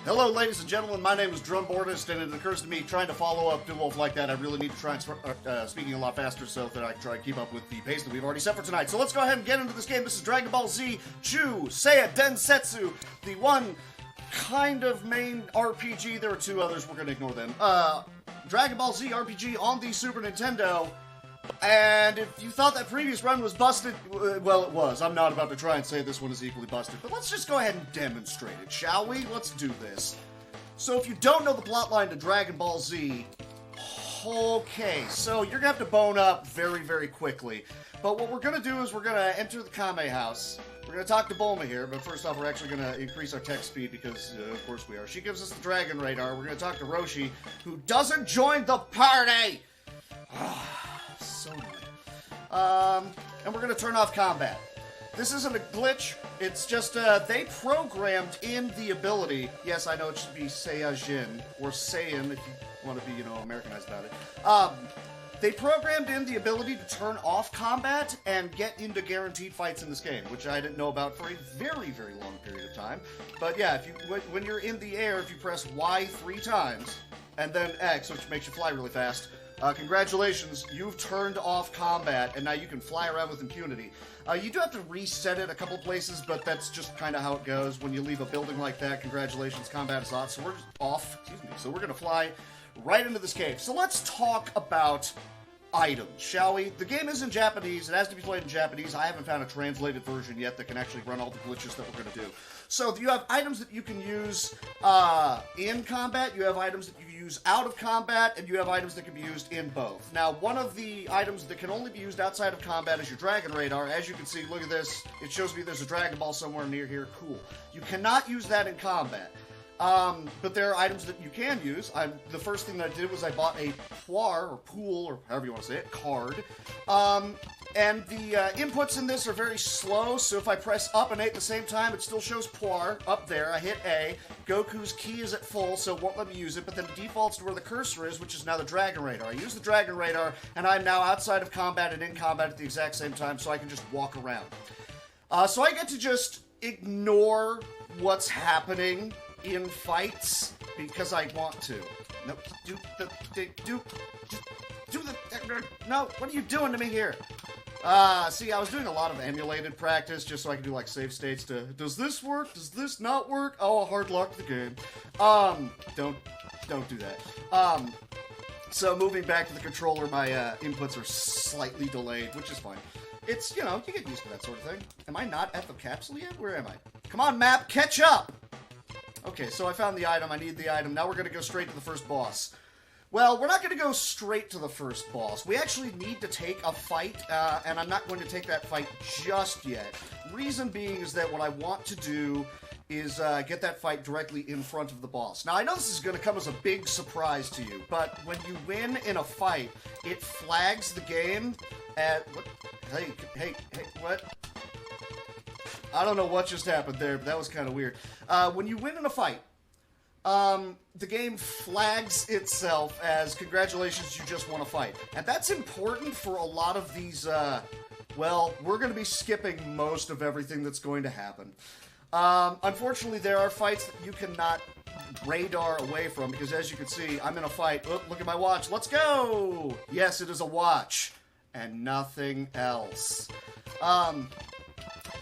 Hello, ladies and gentlemen. My name is Drumboardist, and it occurs to me trying to follow up Wolf like that, I really need to try and speaking a lot faster so that I can try and keep up with the pace that we've already set for tonight. So let's go ahead and get into this game. This is Dragon Ball Z Chu Seiya Densetsu, the one kind of main RPG. There are two others. We're going to ignore them. Dragon Ball Z RPG on the Super Nintendo. And if you thought that previous run was busted, well, it was. I'm not about to try and say this one is equally busted, but let's just go ahead and demonstrate it, shall we? Let's do this. So if you don't know the plotline to Dragon Ball Z, okay, so you're going to have to bone up very, very quickly. But what we're going to do is we're going to enter the Kame house. We're going to talk to Bulma here, but first off, we're actually going to increase our text speed because, of course, we are. She gives us the Dragon Radar. We're going to talk to Roshi, who doesn't join the party! So annoying. And we're going to turn off combat. This isn't a glitch. It's just, they programmed in the ability. Yes, I know it should be Saiyajin, or Saiyan, if you want to be, Americanized about it. They programmed in the ability to turn off combat and get into guaranteed fights in this game, which I didn't know about for a very, very long period of time. But yeah, if you when you're in the air, if you press Y 3 times, and then X, which makes you fly really fast, congratulations, you've turned off combat, and now you can fly around with impunity. You do have to reset it a couple places, but that's just kind of how it goes. When you leave a building like that, congratulations, combat is off. So we're just off, so we're going to fly right into this cave. So let's talk about items, shall we? The game is in Japanese. It has to be played in Japanese. I haven't found a translated version yet that can actually run all the glitches that we're going to do. So you have items that you can use in combat, you have items that you can use out of combat, and you have items that can be used in both. Now, one of the items that can only be used outside of combat is your Dragon Radar. As you can see, look at this. It shows me there's a Dragon Ball somewhere near here. Cool. You cannot use that in combat. But there are items that you can use. The first thing that I did was I bought a poir, or pool, or however you want to say it, card. And the inputs in this are very slow, so if I press up and A at the same time, it still shows poir up there. I hit A. Goku's key is at full, so it won't let me use it, but then it defaults to where the cursor is, which is now the Dragon Radar. I use the Dragon Radar, and I'm now outside of combat and in combat at the exact same time, so I can just walk around. So I get to just ignore what's happening in fights because I want to. No, no, what are you doing to me here? See, I was doing a lot of emulated practice just so I could do like save states to, does this work? Does this not work? Oh, hard luck the game. Don't do that. So moving back to the controller, my inputs are slightly delayed, which is fine. It's, you get used to that sort of thing. Am I not at the capsule yet? Where am I? Come on, map, catch up! Okay, so I found the item, I need the item, now we're gonna go straight to the first boss. Well, we're not gonna go straight to the first boss. We actually need to take a fight, and I'm not going to take that fight just yet. Reason being is that what I want to do is get that fight directly in front of the boss. Now, I know this is gonna come as a big surprise to you, but when you win in a fight, it flags the game at... What? Hey, what? I don't know what just happened there, but that was kind of weird. When you win in a fight, the game flags itself as, congratulations, you just won a fight. And that's important for a lot of these, well, we're going to be skipping most of everything that's going to happen. Unfortunately, there are fights that you cannot radar away from, because as you can see, I'm in a fight. Oh, look at my watch. Let's go! Yes, it is a watch. And nothing else.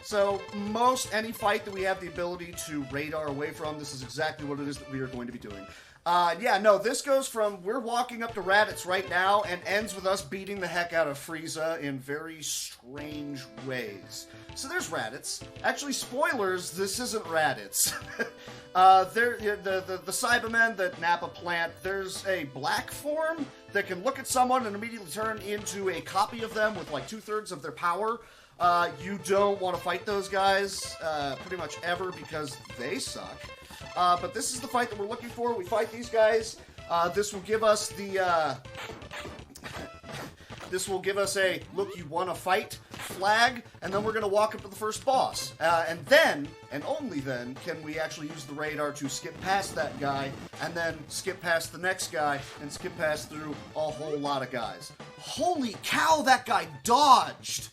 So, any fight that we have the ability to radar away from, this is exactly what it is that we are going to be doing. Yeah, no, this goes from, we're walking up to Raditz right now, and ends with us beating the heck out of Frieza in very strange ways. So there's Raditz. Actually, spoilers, this isn't Raditz. The Cybermen that nap a plant, there's a black form that can look at someone and immediately turn into a copy of them with like 2/3 of their power. You don't want to fight those guys, pretty much ever, because they suck. But this is the fight that we're looking for. We fight these guys. This will give us the, this will give us a, look, you want to fight flag, and then we're going to walk up to the first boss. And then, and only then, can we actually use the radar to skip past that guy, and then skip past the next guy, and skip past through a whole lot of guys. Holy cow, that guy dodged!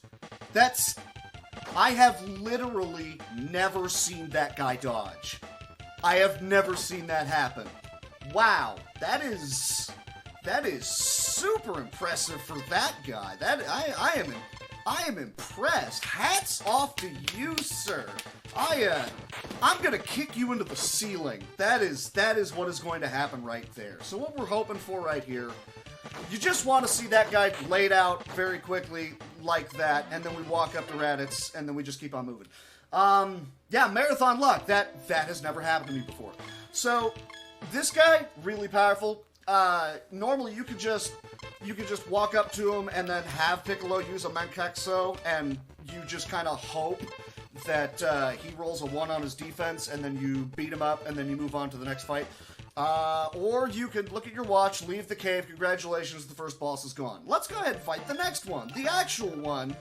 I have literally never seen that guy dodge. I have never seen that happen. Wow, that is super impressive for that guy. I am impressed. Hats off to you, sir. I'm gonna kick you into the ceiling. That is what is going to happen right there. So what we're hoping for right here, you just want to see that guy laid out very quickly like that, and then we walk up to Raditz, and then we just keep on moving. Yeah, marathon luck. That has never happened to me before. So this guy, really powerful. Normally you could just walk up to him and then have Piccolo use a Mankekso, and you just kind of hope that he rolls a 1 on his defense, and then you beat him up, and then you move on to the next fight. Or you could look at your watch, leave the cave, congratulations, the first boss is gone. Let's go ahead and fight the next one. The actual one.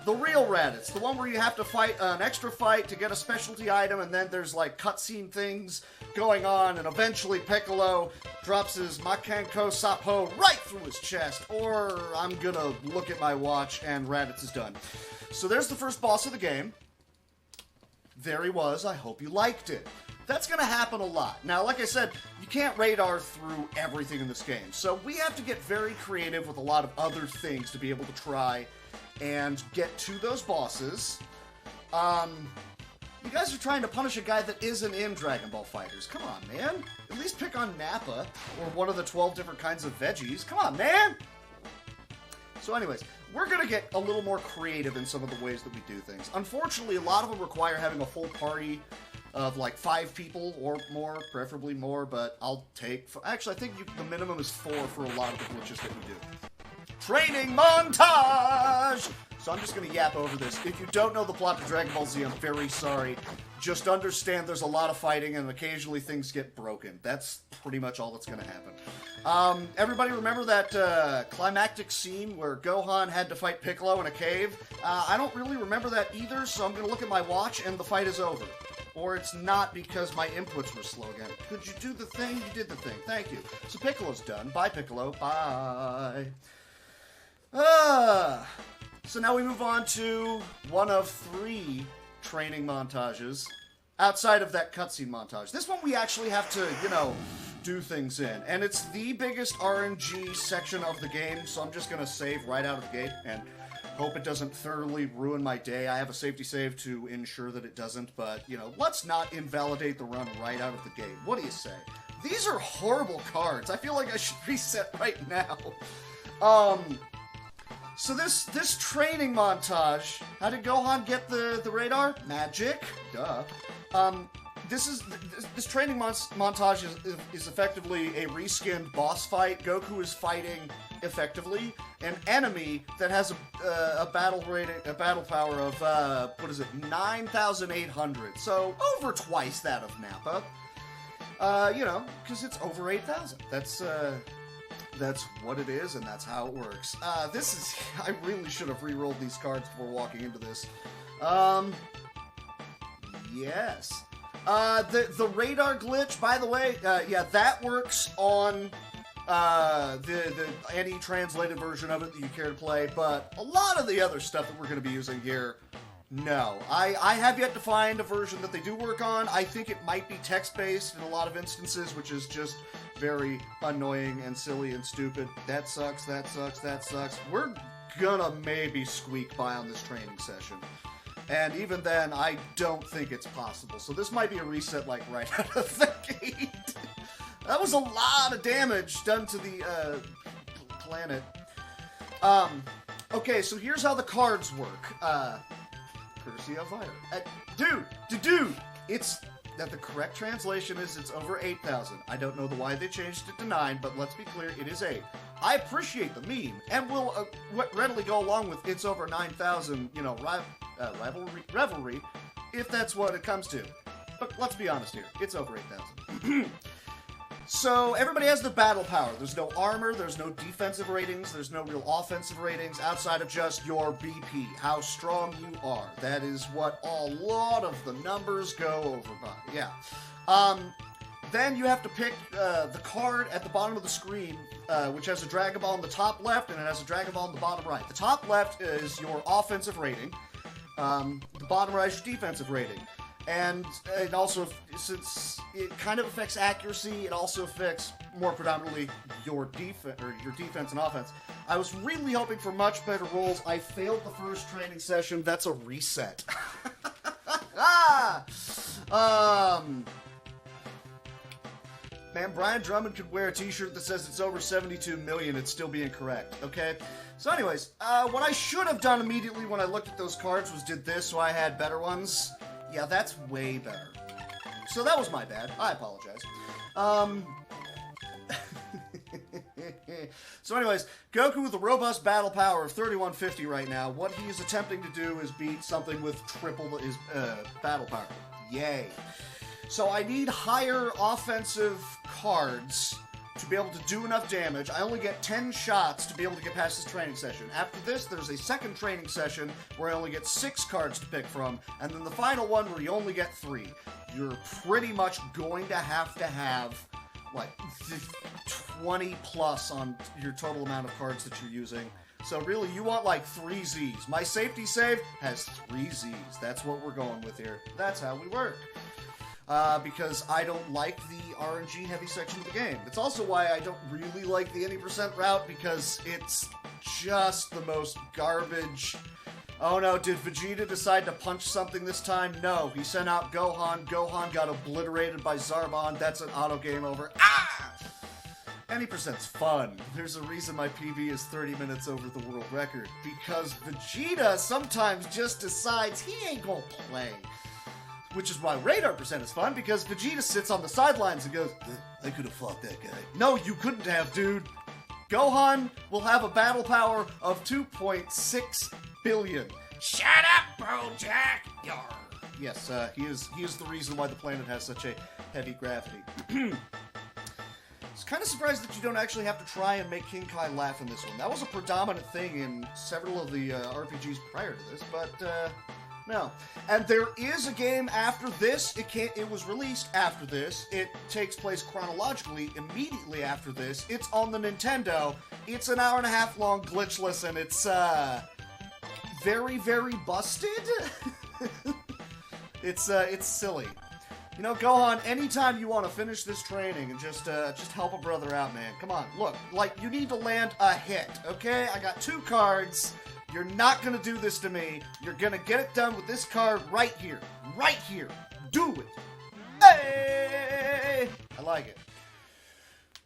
The real Raditz. The one where you have to fight an extra fight to get a specialty item, and then there's like cutscene things going on, and eventually Piccolo drops his Makenko Sapo right through his chest, or I'm gonna look at my watch and Raditz is done. So there's the first boss of the game. There he was. I hope you liked it. That's going to happen a lot. Now, like I said, you can't radar through everything in this game, so we have to get very creative with a lot of other things to be able to try and get to those bosses. You guys are trying to punish a guy that isn't in Dragon Ball FighterZ. Come on, man. At least pick on Nappa, or one of the 12 different kinds of veggies. Come on, man! So anyways, we're going to get a little more creative in some of the ways that we do things. Unfortunately, a lot of them require having a full party of like 5 people or more, preferably more, but I'll take... Actually, I think the minimum is 4 for a lot of the glitches that we do. Training montage! So I'm just going to yap over this. If you don't know the plot to Dragon Ball Z, I'm very sorry. Just understand there's a lot of fighting, and occasionally things get broken. That's pretty much all that's going to happen. Everybody remember that climactic scene where Gohan had to fight Piccolo in a cave? I don't really remember that either, so I'm going to look at my watch, and the fight is over. Or it's not because my inputs were slow again. Could you do the thing? You did the thing. Thank you. So Piccolo's done. Bye, Piccolo. Bye. So now we move on to one of 3 training montages outside of that cutscene montage. This one we actually have to, do things in. And it's the biggest RNG section of the game, so I'm just going to save right out of the gate and hope it doesn't thoroughly ruin my day. I have a safety save to ensure that it doesn't, but, let's not invalidate the run right out of the gate. What do you say? These are horrible cards. I feel like I should reset right now. So this training montage, how did Gohan get the radar? Magic, duh. This training montage is effectively a reskinned boss fight. Goku is fighting effectively an enemy that has a battle power of 9,800. So over twice that of Nappa. Because it's over 8,000. That's what it is, and that's how it works. I really should have re-rolled these cards before walking into this. Yes. The radar glitch, by the way, that works on any translated version of it that you care to play, but a lot of the other stuff that we're going to be using here, no. I have yet to find a version that they do work on. I think it might be text-based in a lot of instances, which is just very annoying and silly and stupid. That sucks, that sucks, that sucks. We're gonna maybe squeak by on this training session. And even then, I don't think it's possible. So this might be a reset, like, right out of the gate. That was a lot of damage done to the planet. Okay, so here's how the cards work. Courtesy of Fire. Dude, it's... that the correct translation is it's over 8,000. I don't know why they changed it to 9, but let's be clear, it is 8. I appreciate the meme, and will readily go along with it's over 9,000, revelry, if that's what it comes to. But let's be honest here, it's over 8,000. So, everybody has the battle power. There's no armor, there's no defensive ratings, there's no real offensive ratings outside of just your BP, how strong you are. That is what a lot of the numbers go over by. Yeah. Then you have to pick the card at the bottom of the screen, which has a Dragon Ball in the top left, and it has a Dragon Ball in the bottom right. The top left is your offensive rating. The bottom right is your defensive rating. And it also, since it kind of affects accuracy, it also affects more predominantly your defense and offense. I was really hoping for much better rolls. I failed the first training session. That's a reset. Man, Brian Drummond could wear a t-shirt that says it's over 72 million. It'd still be incorrect, okay? So anyways, what I should have done immediately when I looked at those cards was did this so I had better ones. Yeah, that's way better. So that was my bad. I apologize. So anyways, Goku with a robust battle power of 3150 right now. What he is attempting to do is beat something with triple his battle power. Yay. So I need higher offensive cards to be able to do enough damage. I only get 10 shots to be able to get past this training session. After this, there's a second training session where I only get 6 cards to pick from, and then the final one where you only get 3. You're pretty much going to have, like, 20 plus on your total amount of cards that you're using. So really, you want like 3 Zs. My safety save has 3 Zs. That's what we're going with here. That's how we work. Because I don't like the RNG heavy section of the game. It's also why I don't really like the any percent route, because it's just the most garbage. Oh no, did Vegeta decide to punch something this time? No, he sent out Gohan. Gohan got obliterated by Zarbon. That's an auto game over. Ah! Any percent's fun. There's a reason my PB is 30 minutes over the world record. Because Vegeta sometimes just decides he ain't gonna play. Which is why Radar percent is fun, because Vegeta sits on the sidelines and goes, I could have fought that guy. No, you couldn't have, dude. Gohan will have a battle power of 2.6 billion. Shut up, Bojack! Yarr. Yes, he is the reason why the planet has such a heavy gravity. It's kind of surprised that you don't actually have to try and make King Kai laugh in this one. That was a predominant thing in several of the RPGs prior to this, but no. And there is a game after this. It was released after this. It takes place chronologically immediately after this. It's on the Nintendo. It's an hour-and-a-half long, glitchless, and it's very, very busted. It's silly. You know, Gohan, anytime you want to finish this training and just help a brother out, man. Come on, look, like, you need to land a hit, okay? I got 2 cards. You're not gonna do this to me. You're gonna get it done with this card right here. Right here. Do it. Hey! I like it.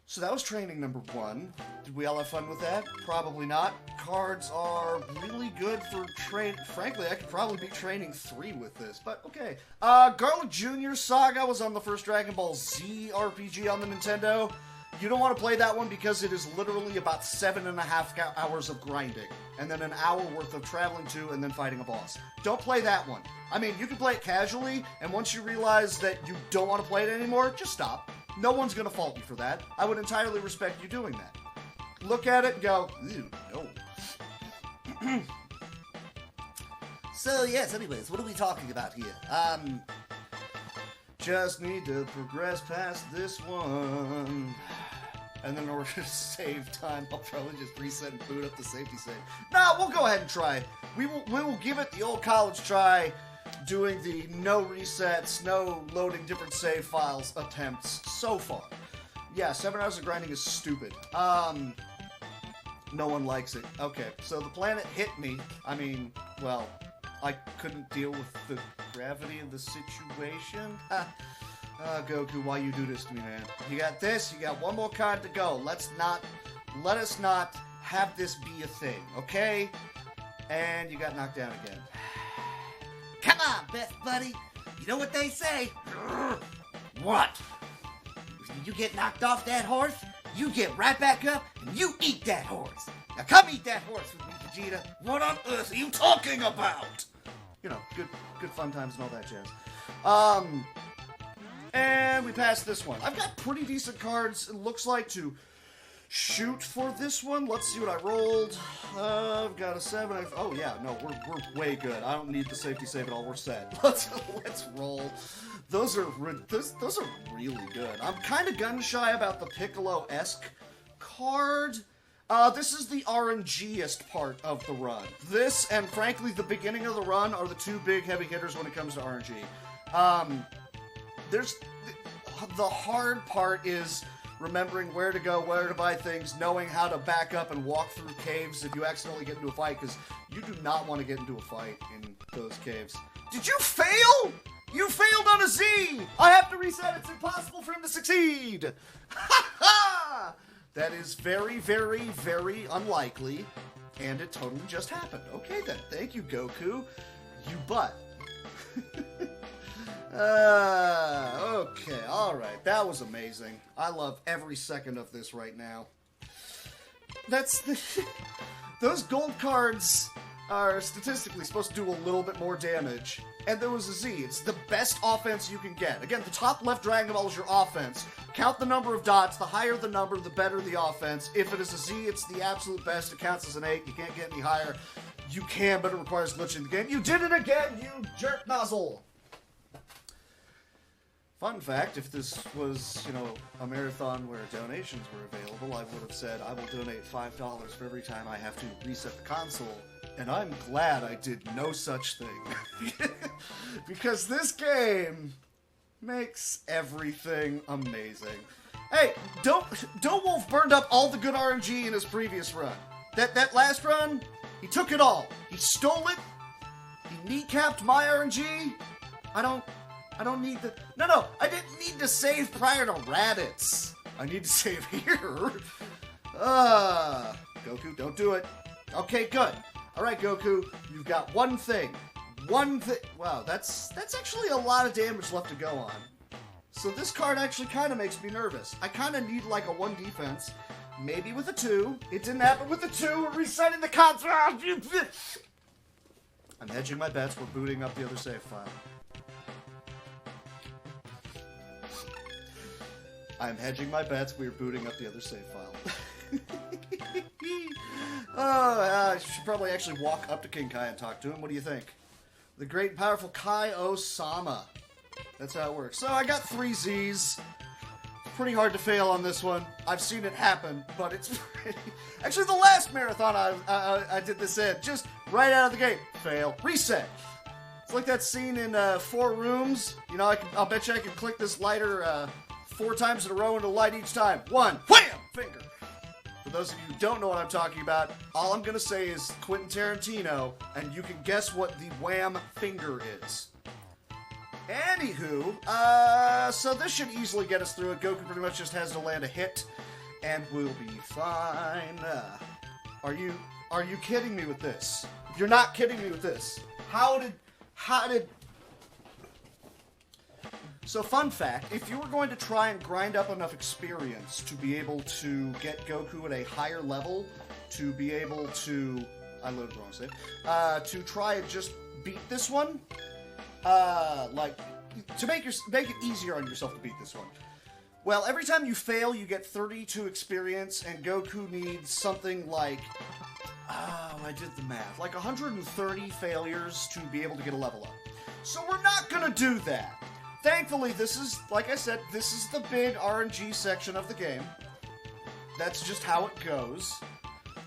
So that was training number 1. Did we all have fun with that? Probably not. Cards are really good for train. Frankly, I could probably be training 3 with this, but okay. Garlic Jr. Saga was on the first Dragon Ball Z RPG on the Nintendo. You don't want to play that one because it is literally about 7.5 hours of grinding, and then an hour worth of traveling to and then fighting a boss. Don't play that one. I mean, you can play it casually, and once you realize that you don't want to play it anymore, just stop. No one's going to fault you for that. I would entirely respect you doing that. Look at it and go, ew, no. So, yes, anyways, what are we talking about here? Just need to progress past this one. And then in order to save time, I'll probably just reset and boot up the safety save. No, we'll go ahead and try. We will give it the old college try, doing the no resets, no loading different save files attempts so far. Yeah, 7 hours of grinding is stupid. No one likes it. Okay, so the planet hit me. I mean, well, I couldn't deal with the gravity of the situation. Goku, why you do this to me, man? You got this, you got 1 more card to go. Let us not have this be a thing, okay? And you got knocked down again. Come on, best buddy. You know what they say? What? When you get knocked off that horse, you get right back up and you eat that horse. Now come eat that horse with me, Vegeta. What on earth are you talking about? You know, good fun times and all that jazz. And we passed this one. I've got pretty decent cards, it looks like, to shoot for this one. Let's see what I rolled. I've got a 7. Oh yeah, no, we're way good. I don't need the safety save at all. We're set. Let's roll. Those are really good. I'm kind of gun shy about the Piccolo-esque card. This is the RNG-est part of the run. This, and frankly, the beginning of the run are the 2 big heavy hitters when it comes to RNG. There's the hard part is remembering where to go, where to buy things, knowing how to back up and walk through caves if you accidentally get into a fight, because you do not want to get into a fight in those caves. Did you fail? You failed on a Z! I have to reset. It's impossible for him to succeed. Ha ha! That is very, very, very unlikely, and it totally just happened. Okay then, thank you, Goku. You butt. Okay, alright, that was amazing. I love every second of this right now. Those gold cards are statistically supposed to do a little bit more damage. And there was a Z. It's the best offense you can get. Again, the top left Dragon Ball is your offense. Count the number of dots. The higher the number, the better the offense. If it is a Z, it's the absolute best. It counts as an 8. You can't get any higher. You can, but it requires glitching the game. You did it again, you jerk nozzle! Fun fact, if this was, a marathon where donations were available, I would have said, I will donate $5 for every time I have to reset the console. And I'm glad I did no such thing. Because this game makes everything amazing. Hey, Wolf burned up all the good RNG in his previous run. That last run, he took it all. He stole it. He kneecapped my RNG. I don't need the... No, I didn't need to save prior to Raditz. I need to save here. Goku, don't do it. Okay, good. Alright, Goku, you've got one thing. Wow, that's actually a lot of damage left to go on. So this card actually kind of makes me nervous. I kind of need like a 1 defense. Maybe with a 2. It didn't happen with a 2. We're resetting the console. I'm hedging my bets. We're booting up the other save file. I'm hedging my bets. We're booting up the other save file. I should probably actually walk up to King Kai and talk to him. What do you think? The great and powerful Kai Osama. That's how it works. So I got 3 Zs. Pretty hard to fail on this one. I've seen it happen, but it's pretty... Actually, the last marathon I did this in, just right out of the gate. Fail. Reset. It's like that scene in 4 Rooms. I'll bet you I can click this lighter 4 times in a row and it'll light each time. 1. Wham! Finger. For those of you who don't know what I'm talking about, all I'm going to say is Quentin Tarantino, and you can guess what the wham finger is. Anywho, so this should easily get us through it. Goku pretty much just has to land a hit, and we'll be fine. Are you kidding me with this? You're not kidding me with this. How did... So fun fact, if you were going to try and grind up enough experience to be able to get Goku at a higher level, to be able to... I loaded the wrong save. To try and just beat this one... to make it easier on yourself to beat this one. Well, every time you fail, you get 32 experience, and Goku needs something like... I did the math. Like 130 failures to be able to get a level up. So we're not gonna do that. Thankfully, this is, like I said, this is the big RNG section of the game. That's just how it goes.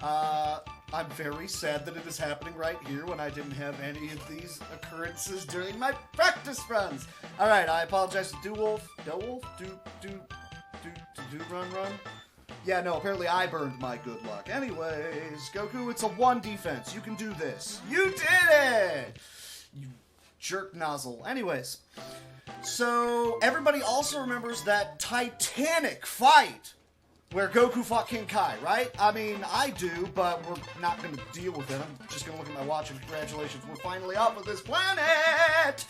I'm very sad that it is happening right here when I didn't have any of these occurrences during my practice runs. Alright, I apologize to Do-Wolf. Run. Yeah, no, apparently I burned my good luck. Anyways, Goku, it's a 1 defense. You can do this. You did it! You jerk nozzle. Anyways, so everybody also remembers that titanic fight where Goku fought King Kai, right? I mean, I do, but we're not going to deal with it. I'm just going to look at my watch and congratulations, we're finally off of this planet!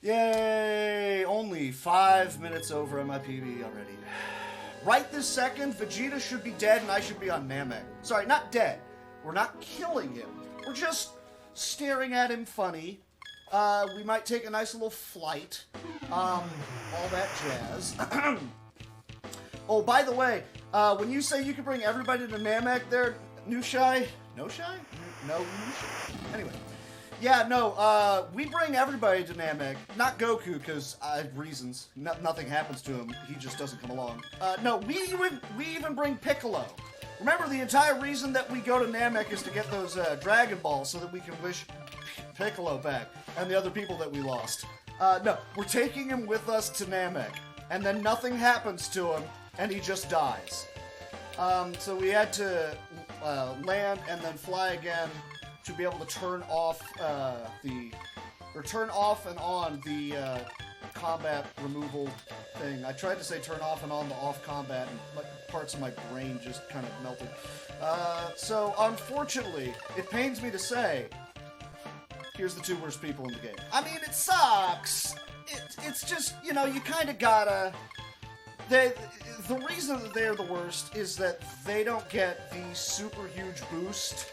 Yay! Only 5 minutes over on my PB already. Right this second, Vegeta should be dead and I should be on Namek. Sorry, not dead. We're not killing him. We're just staring at him funny. We might take a nice little flight. All that jazz. Oh, by the way, when you say you can bring everybody to Namek there, Nushai? No Shai? No Nushai? Anyway. Yeah, no, we bring everybody to Namek. Not Goku, because reasons. Nothing happens to him. He just doesn't come along. No, we even bring Piccolo. Remember, the entire reason that we go to Namek is to get those Dragon Balls so that we can wish Piccolo back and the other people that we lost. No, we're taking him with us to Namek, and then nothing happens to him, and he just dies. So we had to land and then fly again to be able to turn off turn off and on the combat removal thing. I tried to say turn off and on the off combat, and parts of my brain just kind of melted. So unfortunately, it pains me to say, here's the two worst people in the game. I mean, it sucks. It's just, you know, you kind of gotta... The reason that they're the worst is that they don't get the super huge boost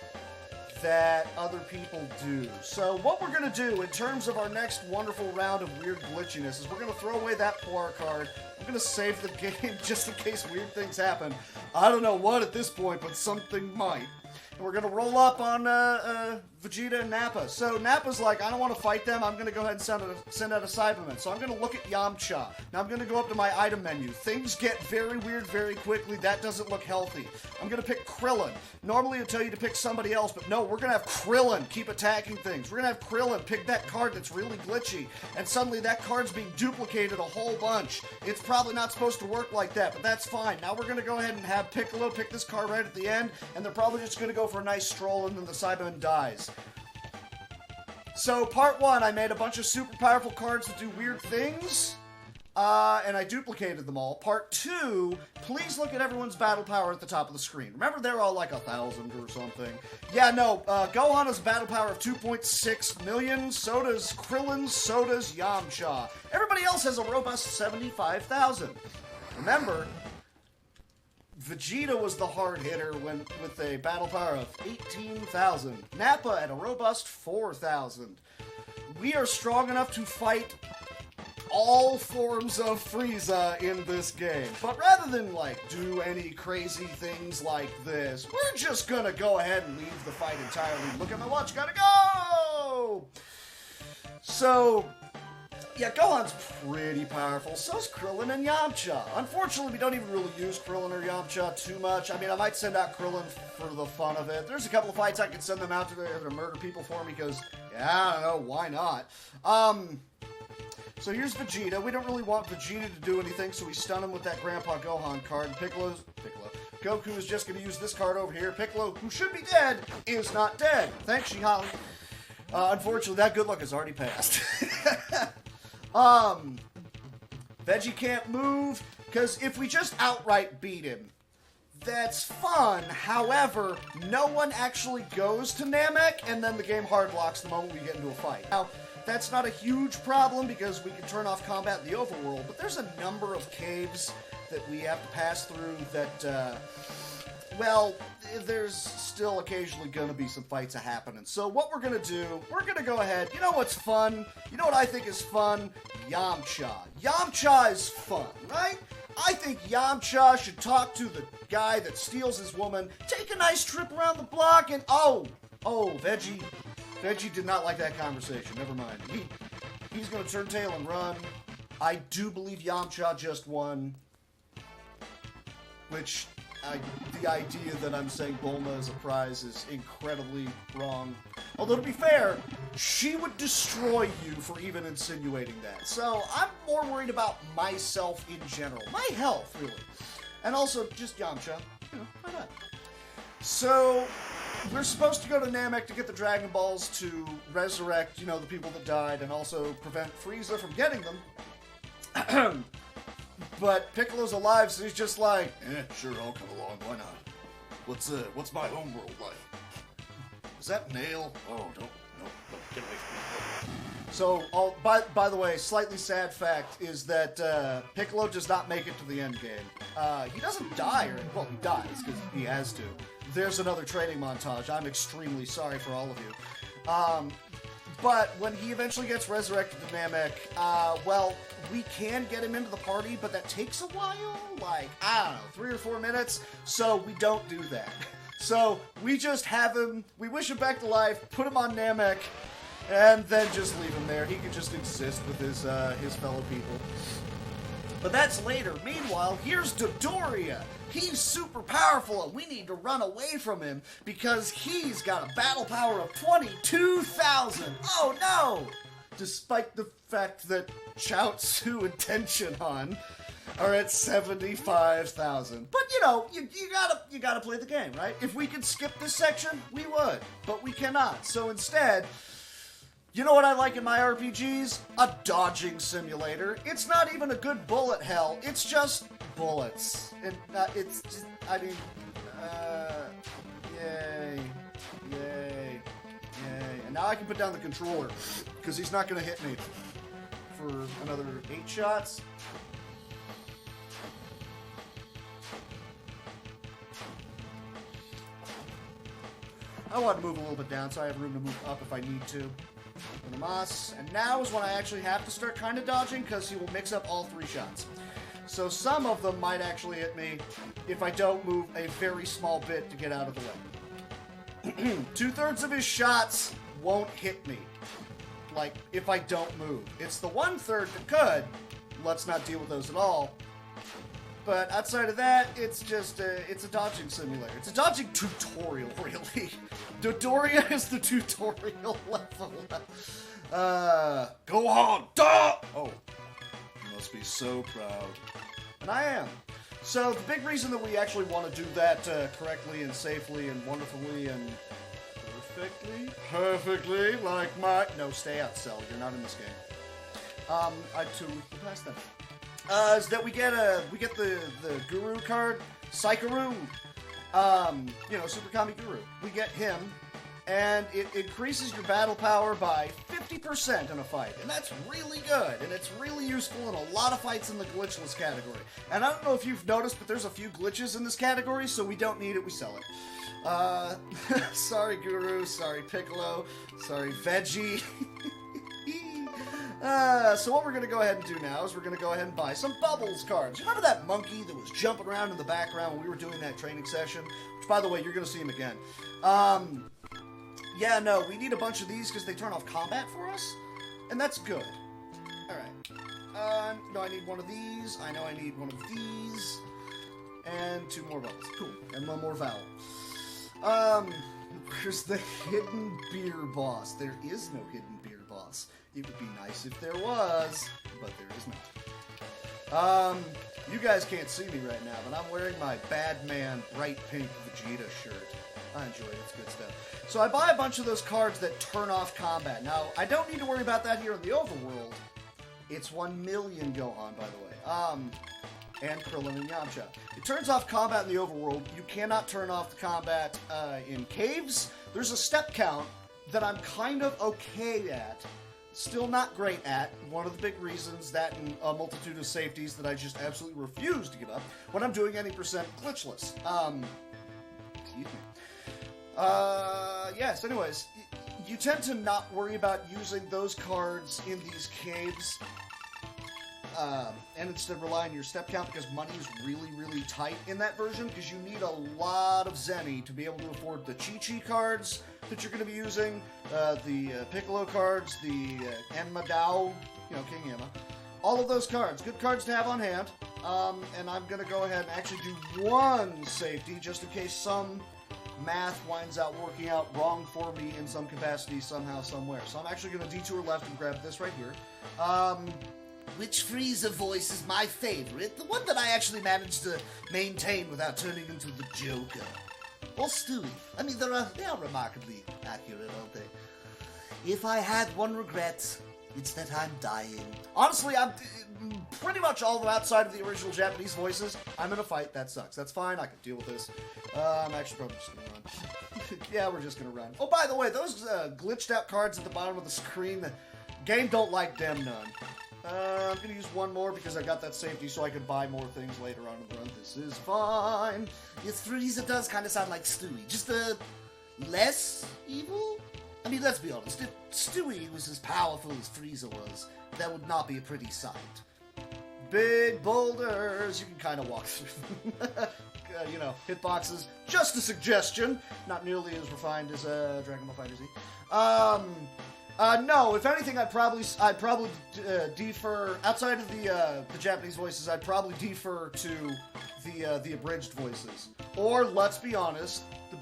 that other people do. So what we're going to do in terms of our next wonderful round of weird glitchiness is we're going to throw away that Poir card. I'm going to save the game just in case weird things happen. I don't know what at this point, but something might. And we're going to roll up on Vegeta and Nappa. So Nappa's like, I don't want to fight them. I'm going to go ahead and send out a Cyberman. So I'm going to look at Yamcha. Now I'm going to go up to my item menu. Things get very weird very quickly. That doesn't look healthy. I'm going to pick Krillin. Normally it'd tell you to pick somebody else, but no, we're going to have Krillin keep attacking things. We're going to have Krillin pick that card that's really glitchy. And suddenly that card's being duplicated a whole bunch. It's probably not supposed to work like that, but that's fine. Now we're going to go ahead and have Piccolo pick this card right at the end, and they're probably just going to go for a nice stroll, and then the Cyberman dies. So, part 1, I made a bunch of super powerful cards that do weird things, and I duplicated them all. Part 2, please look at everyone's battle power at the top of the screen. Remember, they're all like 1,000 or something. Yeah, no, Gohan has a battle power of 2.6 million, so does Krillin, so does Yamcha. Everybody else has a robust 75,000. Remember, Vegeta was the hard hitter with a battle power of 18,000. Nappa at a robust 4,000. We are strong enough to fight all forms of Frieza in this game. But rather than, like, do any crazy things like this, we're just gonna go ahead and leave the fight entirely. Look at my watch, gotta go! So... yeah, Gohan's pretty powerful, so's Krillin and Yamcha. Unfortunately, we don't even really use Krillin or Yamcha too much. I mean, I might send out Krillin for the fun of it. There's a couple of fights I could send them out to murder people for me, because, yeah, I don't know, why not? So here's Vegeta. We don't really want Vegeta to do anything, so we stun him with that Grandpa Gohan card. Piccolo. Goku is just going to use this card over here. Piccolo, who should be dead, is not dead. Thanks, Shihali. Unfortunately, that good luck has already passed. Veggie can't move, because if we just outright beat him, that's fun. However, no one actually goes to Namek, and then the game hard blocks the moment we get into a fight. Now, that's not a huge problem, because we can turn off combat in the overworld, but there's a number of caves that we have to pass through that, well, there's still occasionally going to be some fights happening. So what we're going to do, we're going to go ahead. You know what's fun? You know what I think is fun? Yamcha. Yamcha is fun, right? I think Yamcha should talk to the guy that steals his woman, take a nice trip around the block, and Veggie did not like that conversation. Never mind. He's going to turn tail and run. I do believe Yamcha just won, which... the idea that I'm saying Bulma is a prize is incredibly wrong. Although, to be fair, she would destroy you for even insinuating that. So, I'm more worried about myself in general. My health, really. And also, just Yamcha. You know, why not? So, we're supposed to go to Namek to get the Dragon Balls to resurrect, you know, the people that died and also prevent Frieza from getting them. But Piccolo's alive, so he's just like, sure, I'll come along, why not? What's my homeworld like? Is that Nail? Oh, no, get away from me. So, by the way, slightly sad fact is that Piccolo does not make it to the end game. He doesn't die, well, he dies, because he has to. There's another training montage. I'm extremely sorry for all of you. But when he eventually gets resurrected to Namek, well, we can get him into the party, but that takes a while, like, I don't know, 3 or 4 minutes, so we don't do that. So we just have him, we wish him back to life, put him on Namek, and then just leave him there. He can just exist with his fellow people. But that's later. Meanwhile, here's Dodoria. He's super powerful, and we need to run away from him because he's got a battle power of 22,000. Oh, no! despite the fact that Chaozu and Tenshinhan are at 75,000. But you know, you gotta play the game, right? If we could skip this section, we would, but we cannot. So instead, you know what I like in my RPGs? A dodging simulator. It's not even a good bullet hell. It's just bullets. And it's just, I mean, yay, yay, yay. And now I can put down the controller because he's not going to hit me for another 8 shots. I want to move a little bit down so I have room to move up if I need to. And now is when I actually have to start kind of dodging because he will mix up all 3 shots. So some of them might actually hit me if I don't move a very small bit to get out of the way. 2/3 of his shots won't hit me, like if I don't move. It's the 1/3 that could. Let's not deal with those at all. But outside of that, it's just it's a dodging simulator. It's a dodging tutorial, really. Dodoria is the tutorial level. Go on, duh! Oh, you must be so proud. And I am. So the big reason that we actually want to do that correctly and safely and wonderfully and perfectly, like my... No, stay out, Cell. You're not in this game. I too passed that. Is that we get the Guru card, Saikaru, you know, Super Kami Guru. We get him, and it increases your battle power by 50% in a fight, and that's really good, and it's really useful in a lot of fights in the glitchless category. And I don't know if you've noticed, but there's a few glitches in this category, so we don't need it, we sell it. Sorry Guru, sorry Piccolo, sorry Veggie. So what we're going to go ahead and do now is we're going to go ahead and buy some Bubbles cards. Remember that monkey that was jumping around in the background when we were doing that training session? Which, by the way, you're going to see him again. Yeah, no, we need a bunch of these because they turn off combat for us, and that's good. Alright. No, I need one of these. I know I need one of these. And 2 more Bubbles. Cool. And 1 more Vowel. Where's the hidden beer boss? There is no hidden beer boss. It would be nice if there was, but there is not. You guys can't see me right now, but I'm wearing my Badman bright pink Vegeta shirt. I enjoy it, it's good stuff. So I buy a bunch of those cards that turn off combat. Now, I don't need to worry about that here in the overworld. It's 1 million Gohan, by the way. And Krillin and Yamcha. It turns off combat in the overworld. You cannot turn off the combat in caves. There's a step count that I'm kind of okay at. Still not great at. One of the big reasons, that and a multitude of safeties that I just absolutely refuse to give up when I'm doing any percent glitchless. Excuse me. Yes, anyways, you tend to not worry about using those cards in these caves, and instead rely on your step count because money is really, really tight in that version because you need a lot of Zenny to be able to afford the Chi-Chi cards that you're going to be using, the Piccolo cards, the Enma Dao, you know, King Emma. All of those cards. Good cards to have on hand. And I'm going to go ahead and actually do 1 safety just in case some math winds out working out wrong for me in some capacity somehow, somewhere. So I'm actually going to detour left and grab this right here. Which Frieza voice is my favorite? The one that I actually managed to maintain without turning into the Joker. Or Stewie. I mean, they are remarkably accurate, aren't they? If I had one regret, it's that I'm dying. Honestly, I'm pretty much all outside of the original Japanese voices. I'm in a fight. That sucks. That's fine. I can deal with this. I'm actually probably just going to run. Yeah, we're just going to run. Oh, by the way, those glitched out cards at the bottom of the screen, the game don't like them none. I'm going to use 1 more because I got that safety so I can buy more things later on in the run. This is fine. Yes, Frieza does kind of sound like Stewie. Just less evil? I mean, let's be honest. If Stewie was as powerful as Frieza was, that would not be a pretty sight. Big boulders. You can kind of walk through them. You know, hitboxes. Just a suggestion. Not nearly as refined as Dragon Ball FighterZ. No, if anything, I'd probably defer, outside of the Japanese voices, I'd probably defer to the abridged voices. Or, let's be honest, the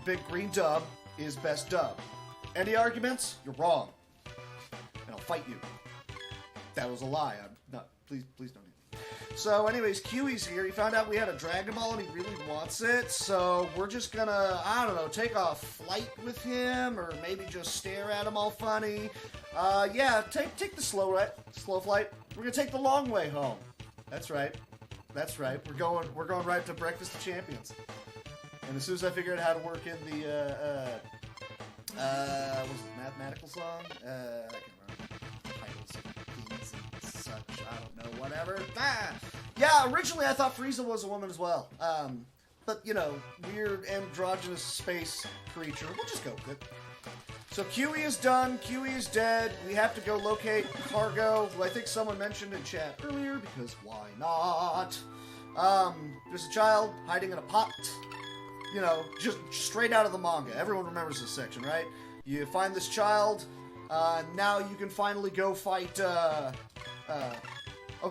big green dub is best dub. Any arguments? You're wrong. And I'll fight you. That was a lie. I'm not. Please don't. So, anyways, Kiwi's here. He found out we had a Dragon Ball and he really wants it. So, we're just gonna, I don't know, take a flight with him or maybe just stare at him all funny. Yeah, take the slow flight. We're gonna take the long way home. That's right. We're going right to Breakfast of Champions. And as soon as I figured out how to work in the, what was it, mathematical song? I can't remember. Titles of themes and such. I don't know. Whatever. Yeah, originally I thought Frieza was a woman as well. But, you know, weird androgynous space creature. We'll just go with it. So Kiwi is done. Kiwi is dead. We have to go locate Cargo, who I think someone mentioned in chat earlier, because why not? There's a child hiding in a pot. You know, just straight out of the manga. Everyone remembers this section, right? You find this child. Now you can finally go fight,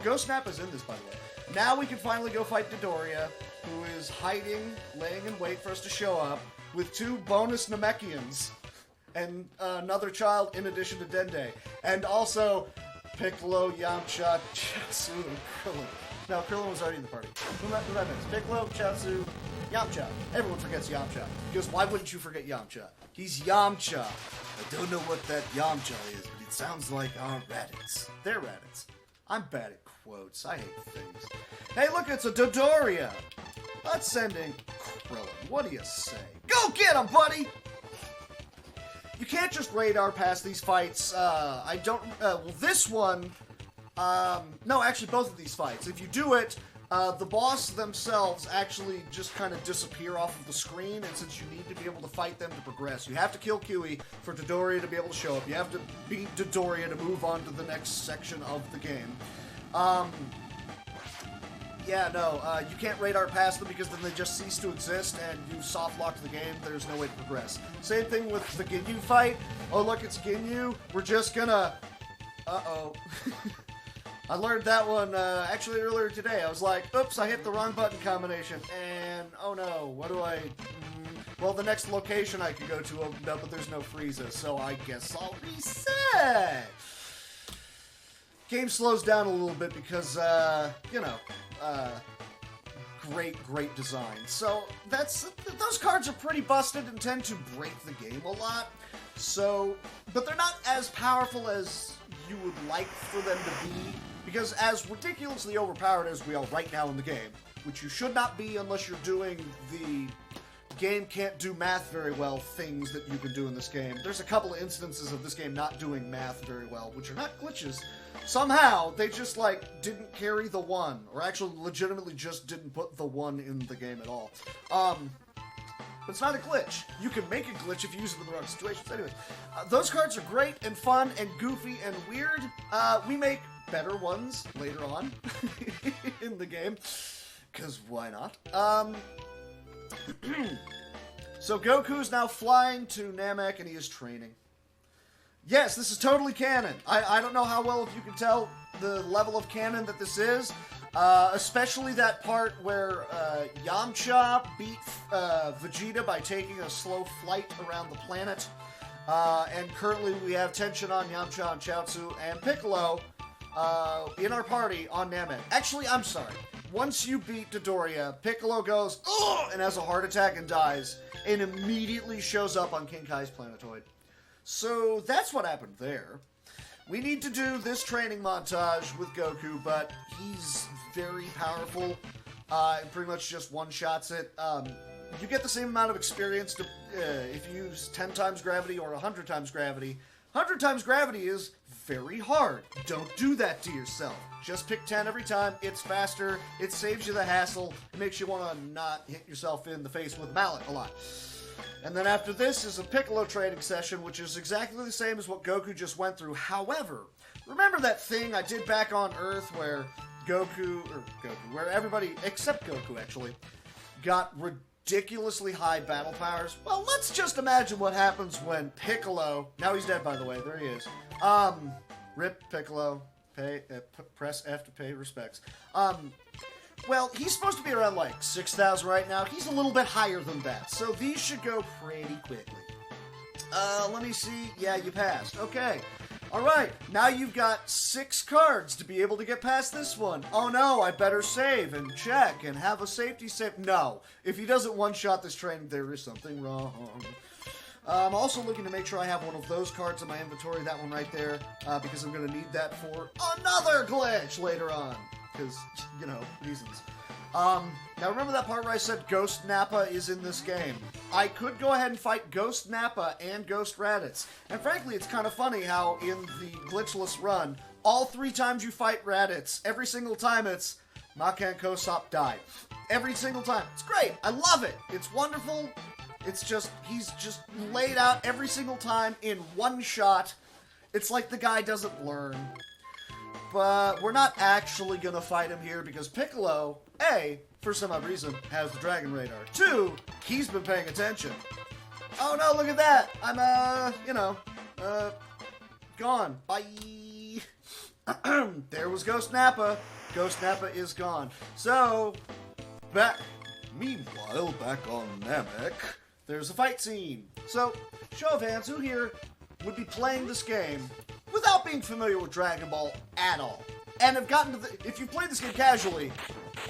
Ghost Snap is in this, by the way. Now we can finally go fight Dodoria, who is hiding, laying in wait for us to show up, with 2 bonus Namekians, and another child in addition to Dende. And also, Piccolo, Yamcha, Chaozu, and Krillin. No, Krillin was already in the party. Who did I miss? Piccolo, Chaozu, Yamcha. Everyone forgets Yamcha. Because why wouldn't you forget Yamcha? He's Yamcha. I don't know what that Yamcha is, but it sounds like our Raditz. They're Raditz. I'm bad at quotes. I hate things. Hey, look, it's a Dodoria. Let's send in Krillin. What do you say? Go get him, buddy! You can't just radar past these fights. I don't... well, this one... no, actually, both of these fights. If you do it, the boss themselves actually just kind of disappear off of the screen, and since you need to be able to fight them to progress, you have to kill Kiwi for Dodoria to be able to show up. You have to beat Dodoria to move on to the next section of the game. Yeah, no, you can't radar past them because then they just cease to exist and you soft-locked the game. There's no way to progress. Same thing with the Ginyu fight. Oh, look, it's Ginyu. We're just gonna... Uh-oh. I learned that one actually earlier today. I was like, oops, I hit the wrong button combination. And, oh no, what do I... well, the next location I could go to opened up, but there's no Frieza, so I guess I'll reset. Game slows down a little bit because, you know, great design. So, those cards are pretty busted and tend to break the game a lot. So, but they're not as powerful as you would like for them to be, because as ridiculously overpowered as we are right now in the game, which you should not be unless you're doing the game can't do math very well things that you can do in this game. There's a couple of instances of this game not doing math very well, which are not glitches. Somehow, they just, like, didn't carry the 1, or actually legitimately just didn't put the 1 in the game at all. But it's not a glitch. You can make a glitch if you use it in the wrong situations. Anyways, those cards are great and fun and goofy and weird. We make better ones later on in the game, because why not? So Goku's now flying to Namek and he is training. Yes, this is totally canon. I don't know how well if you can tell the level of canon that this is. Especially that part where Yamcha beat Vegeta by taking a slow flight around the planet. And currently we have tension on Yamcha and Chaozu and Piccolo in our party on Namek. Actually, I'm sorry. Once you beat Dodoria, Piccolo goes, "Ugh!" and has a heart attack and dies, and immediately shows up on King Kai's planetoid. So that's what happened there. We need to do this training montage with Goku, but he's very powerful and pretty much just one-shots it. You get the same amount of experience if you use 10 times gravity or 100 times gravity. 100 times gravity is very hard. Don't do that to yourself. Just pick 10 every time. It's faster. It saves you the hassle. It makes you want to not hit yourself in the face with a mallet a lot. And then after this is a Piccolo training session, which is exactly the same as what Goku just went through. However, remember that thing I did back on Earth where where everybody, except Goku actually, got ridiculously high battle powers? Well, let's just imagine what happens when Piccolo, now he's dead by the way, there he is. Rip Piccolo, press F to pay respects. Well, he's supposed to be around like 6,000 right now. He's a little bit higher than that, so these should go pretty quickly. Let me see. Yeah, you passed. Okay. Alright, now you've got 6 cards to be able to get past this one. Oh no, I better save and check and have a safety save. No, if he doesn't one-shot this train, there is something wrong. I'm also looking to make sure I have one of those cards in my inventory, that one right there, because I'm going to need that for another glitch later on. Because, you know, reasons. Now remember that part where I said Ghost Nappa is in this game? I could go ahead and fight Ghost Nappa and Ghost Raditz. And frankly, it's kind of funny how in the glitchless run, all 3 times you fight Raditz, every single time it's Makan Kosop died. Every single time. It's great. I love it. It's wonderful. It's just, he's just laid out every single time in one shot. It's like the guy doesn't learn. But we're not actually going to fight him here because Piccolo, A, for some odd reason, has the Dragon Radar. 2, he's been paying attention. Oh no, look at that! I'm, gone. Bye! There was Ghost Nappa. Ghost Nappa is gone. So, meanwhile, back on Namek, there's a fight scene. So, show of hands, who here would be playing this game without being familiar with Dragon Ball at all? And have gotten to if you've played this game casually,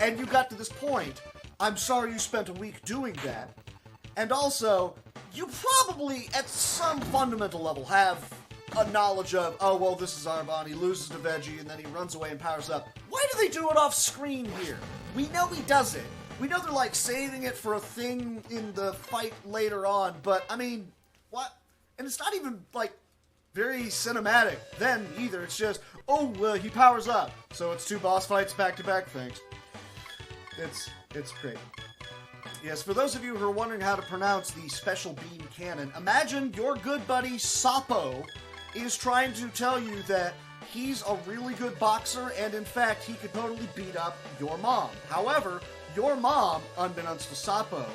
and you got to this point, I'm sorry you spent a week doing that. And also, you probably, at some fundamental level, have a knowledge of, oh, well, this is Arbon, he loses to Veggie, and then he runs away and powers up. Why do they do it off screen here? We know he does it. We know they're, like, saving it for a thing in the fight later on, but, I mean, what? And it's not even, like, very cinematic then, either. It's just, oh, he powers up. So it's 2 boss fights back-to-back, thanks. It's great. Yes, for those of you who are wondering how to pronounce the Special Beam Cannon, imagine your good buddy Sapo is trying to tell you that he's a really good boxer, and in fact, he could totally beat up your mom. However, your mom, unbeknownst to Sapo,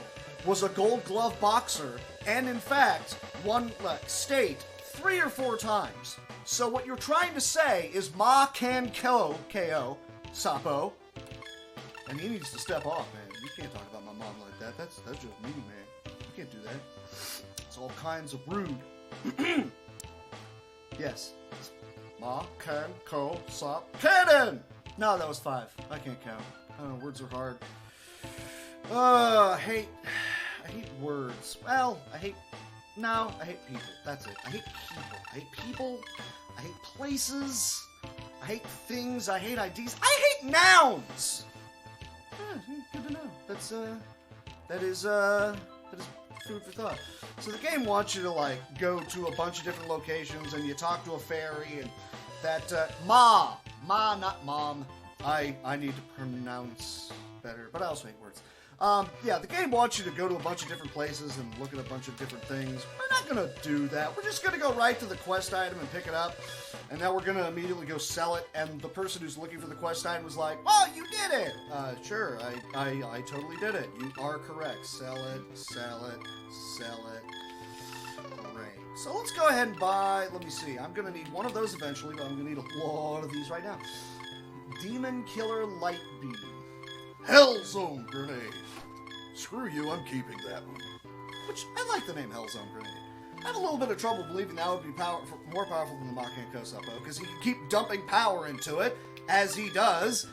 was a Gold Glove boxer, and in fact, won state 3 or 4 times. So what you're trying to say is Ma can KO Sapo, and he needs to step off, man. You can't talk about my mom like that. That's just mean, man. You can't do that. It's all kinds of rude. Yes. Ma can ko sop cannon. No, that was 5. I can't count. I don't know. Words are hard. I hate words. Well, I hate people. That's it. I hate people. I hate people. I hate places. I hate things. I hate ideas. I hate nouns. Good to know. That is food for thought. So the game wants you to, like, go to a bunch of different locations, and you talk to a fairy, and that, Ma, not mom. I need to pronounce better, but I also hate words. Yeah, the game wants you to go to a bunch of different places and look at a bunch of different things. We're not going to do that. We're just going to go right to the quest item and pick it up. And now we're going to immediately go sell it. And the person who's looking for the quest item was like, oh, you did it. Sure, I totally did it. You are correct. Sell it. Great. So let's go ahead and buy, let me see. I'm going to need one of those eventually, but I'm going to need a lot of these right now. Demon Killer Light Beam. Hellzone Grenade. Screw you, I'm keeping that one. Which, I like the name Hellzone Grenade. I have a little bit of trouble believing that would be more powerful than the Makan Kosapo, because he can keep dumping power into it, as he does.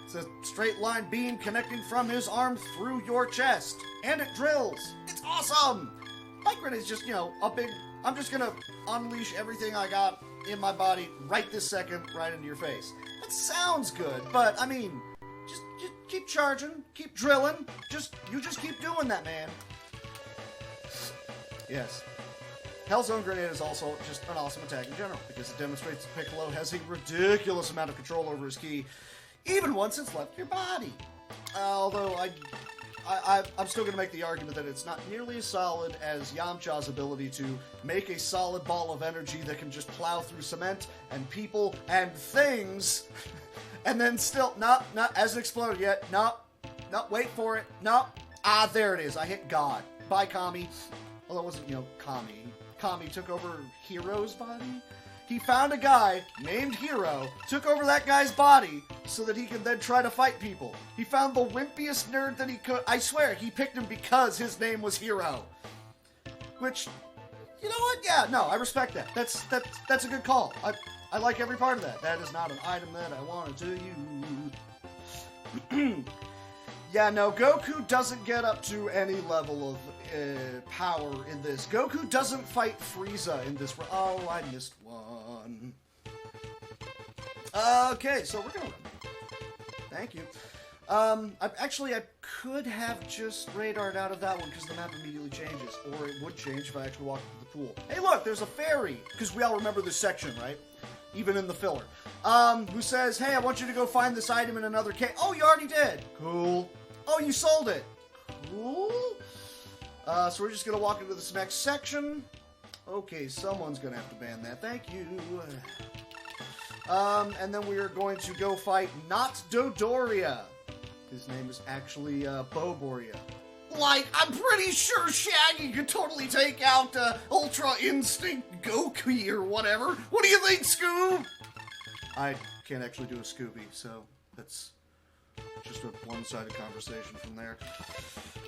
It's a straight line beam connecting from his arm through your chest. And it drills. It's awesome! Light Grenade's just, a big... I'm just gonna unleash everything I got in my body right this second, right into your face. That sounds good, but, I mean... Just keep charging, keep drilling. You just keep doing that, man. Yes. Hellzone Grenade is also just an awesome attack in general, because it demonstrates that Piccolo has a ridiculous amount of control over his ki, even once it's left your body. Although I'm still going to make the argument that it's not nearly as solid as Yamcha's ability to make a solid ball of energy that can just plow through cement and people and things. And then still, not hasn't exploded yet. No, wait for it. No. There it is. I hit God. Bye, Kami. Although it wasn't, Kami. Kami took over Hero's body. He found a guy named Hero, took over that guy's body, so that he could then try to fight people. He found the wimpiest nerd that he could. I swear, he picked him because his name was Hero. Which, you know what? Yeah, no, I respect that. That's a good call. I like every part of that. That is not an item that I wanted to use. Yeah, no, Goku doesn't get up to any level of power in this. Goku doesn't fight Frieza in this. Oh, I missed one. Okay, so we're gonna run. Thank you. I could have just radared out of that one because the map immediately changes, or it would change if I actually walked into the pool. Hey, look, there's a fairy, because we all remember this section, right? Even in the filler. Who says, hey, I want you to go find this item in another cave. Oh, you already did. Cool. Oh, you sold it. Cool. So we're just going to walk into this next section. Okay, someone's going to have to ban that. Thank you. And then we are going to go fight not Dodoria. His name is actually Boboria. Like, I'm pretty sure Shaggy could totally take out Ultra Instinct Goku or whatever. What do you think, Scoob? I can't actually do a Scooby, so that's just a one-sided conversation from there.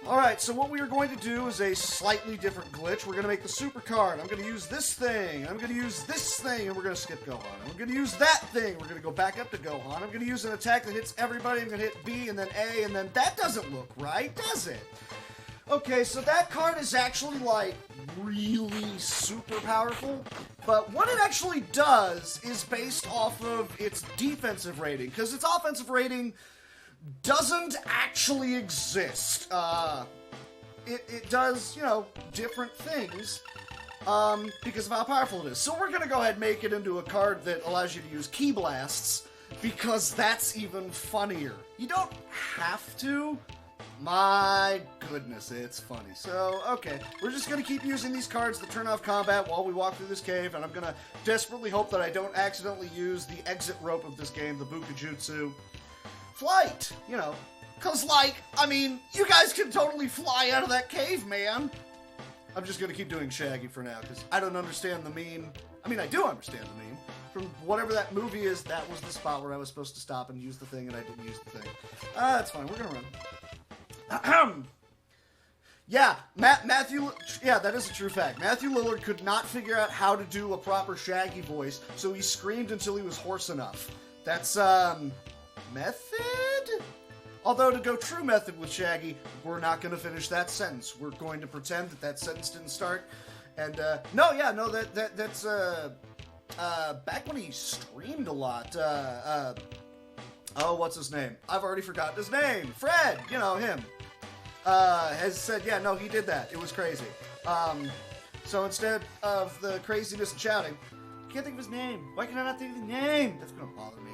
Alright, so what we are going to do is a slightly different glitch. We're going to make the super card. I'm going to use this thing. I'm going to use this thing, and we're going to skip Gohan. I'm going to use that thing. We're going to go back up to Gohan. I'm going to use an attack that hits everybody. I'm going to hit B, and then A, and then that doesn't look right, does it? Okay, so that card is actually, like, really super powerful, but what it actually does is based off of its defensive rating, because its offensive rating doesn't actually exist. It does, you know, different things, because of how powerful it is. So we're gonna go ahead and make it into a card that allows you to use Ki Blasts, because that's even funnier. You don't have to. My goodness, it's funny. So, okay, we're just going to keep using these cards to turn off combat while we walk through this cave, and I'm going to desperately hope that I don't accidentally use the exit rope of this game, the Bukajutsu. Flight, you know, because, like, I mean, you guys can totally fly out of that cave, man. I'm just going to keep doing Shaggy for now, because I don't understand the meme. I mean, I do understand the meme. From whatever that movie is, that was the spot where I was supposed to stop and use the thing, and I didn't use the thing. That's fine, we're going to run. Yeah, Matthew, yeah, that is a true fact. Matthew Lillard could not figure out how to do a proper Shaggy voice, so he screamed until he was hoarse enough. That's, method? Although, to go true method with Shaggy, we're not going to finish that sentence. We're going to pretend that that sentence didn't start. And, that's, back when he streamed a lot, oh, what's his name? I've already forgotten his name. Fred, you know, him. Has said, yeah, no, he did that. It was crazy. So instead of the craziness and shouting, I can't think of his name. Why can I not think of the name? That's gonna bother me.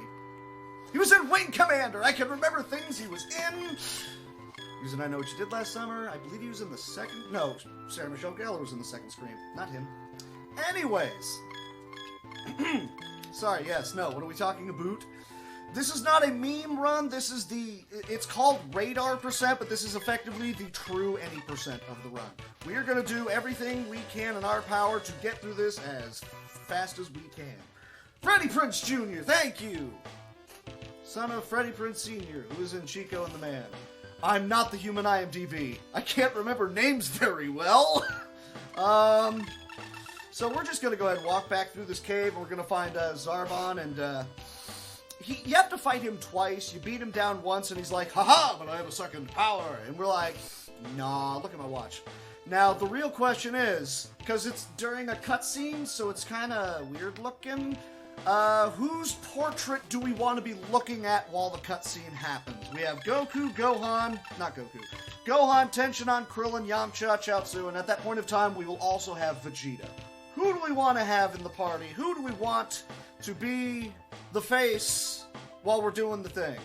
He was in Wing Commander. I can remember things he was in. He was in I Know What You Did Last Summer. I believe he was in the second. No, Sarah Michelle Gellar was in the second Scream. Not him. Anyways. Sorry, yes, no. What are we talking about? This is not a meme run, this is it's called radar percent, but this is effectively the true any percent of the run. We are going to do everything we can in our power to get through this as fast as we can. Freddie Prinze Jr., thank you! Son of Freddie Prinze Sr., who is in Chico and the Man. I'm not the human IMDb. I can't remember names very well. So we're just going to go ahead and walk back through this cave, and we're going to find Zarbon, and you have to fight him twice. You beat him down once, and he's like, haha, but I have a second power. And we're like, nah, look at my watch. Now, the real question is, because it's during a cutscene, so it's kind of weird looking, whose portrait do we want to be looking at while the cutscene happens? We have Goku, Gohan, not Goku, Gohan, Tenshinhan, Krillin, Yamcha, Chaozu, and at that point of time, we will also have Vegeta. Who do we want to have in the party? Who do we want to be the face while we're doing the thing?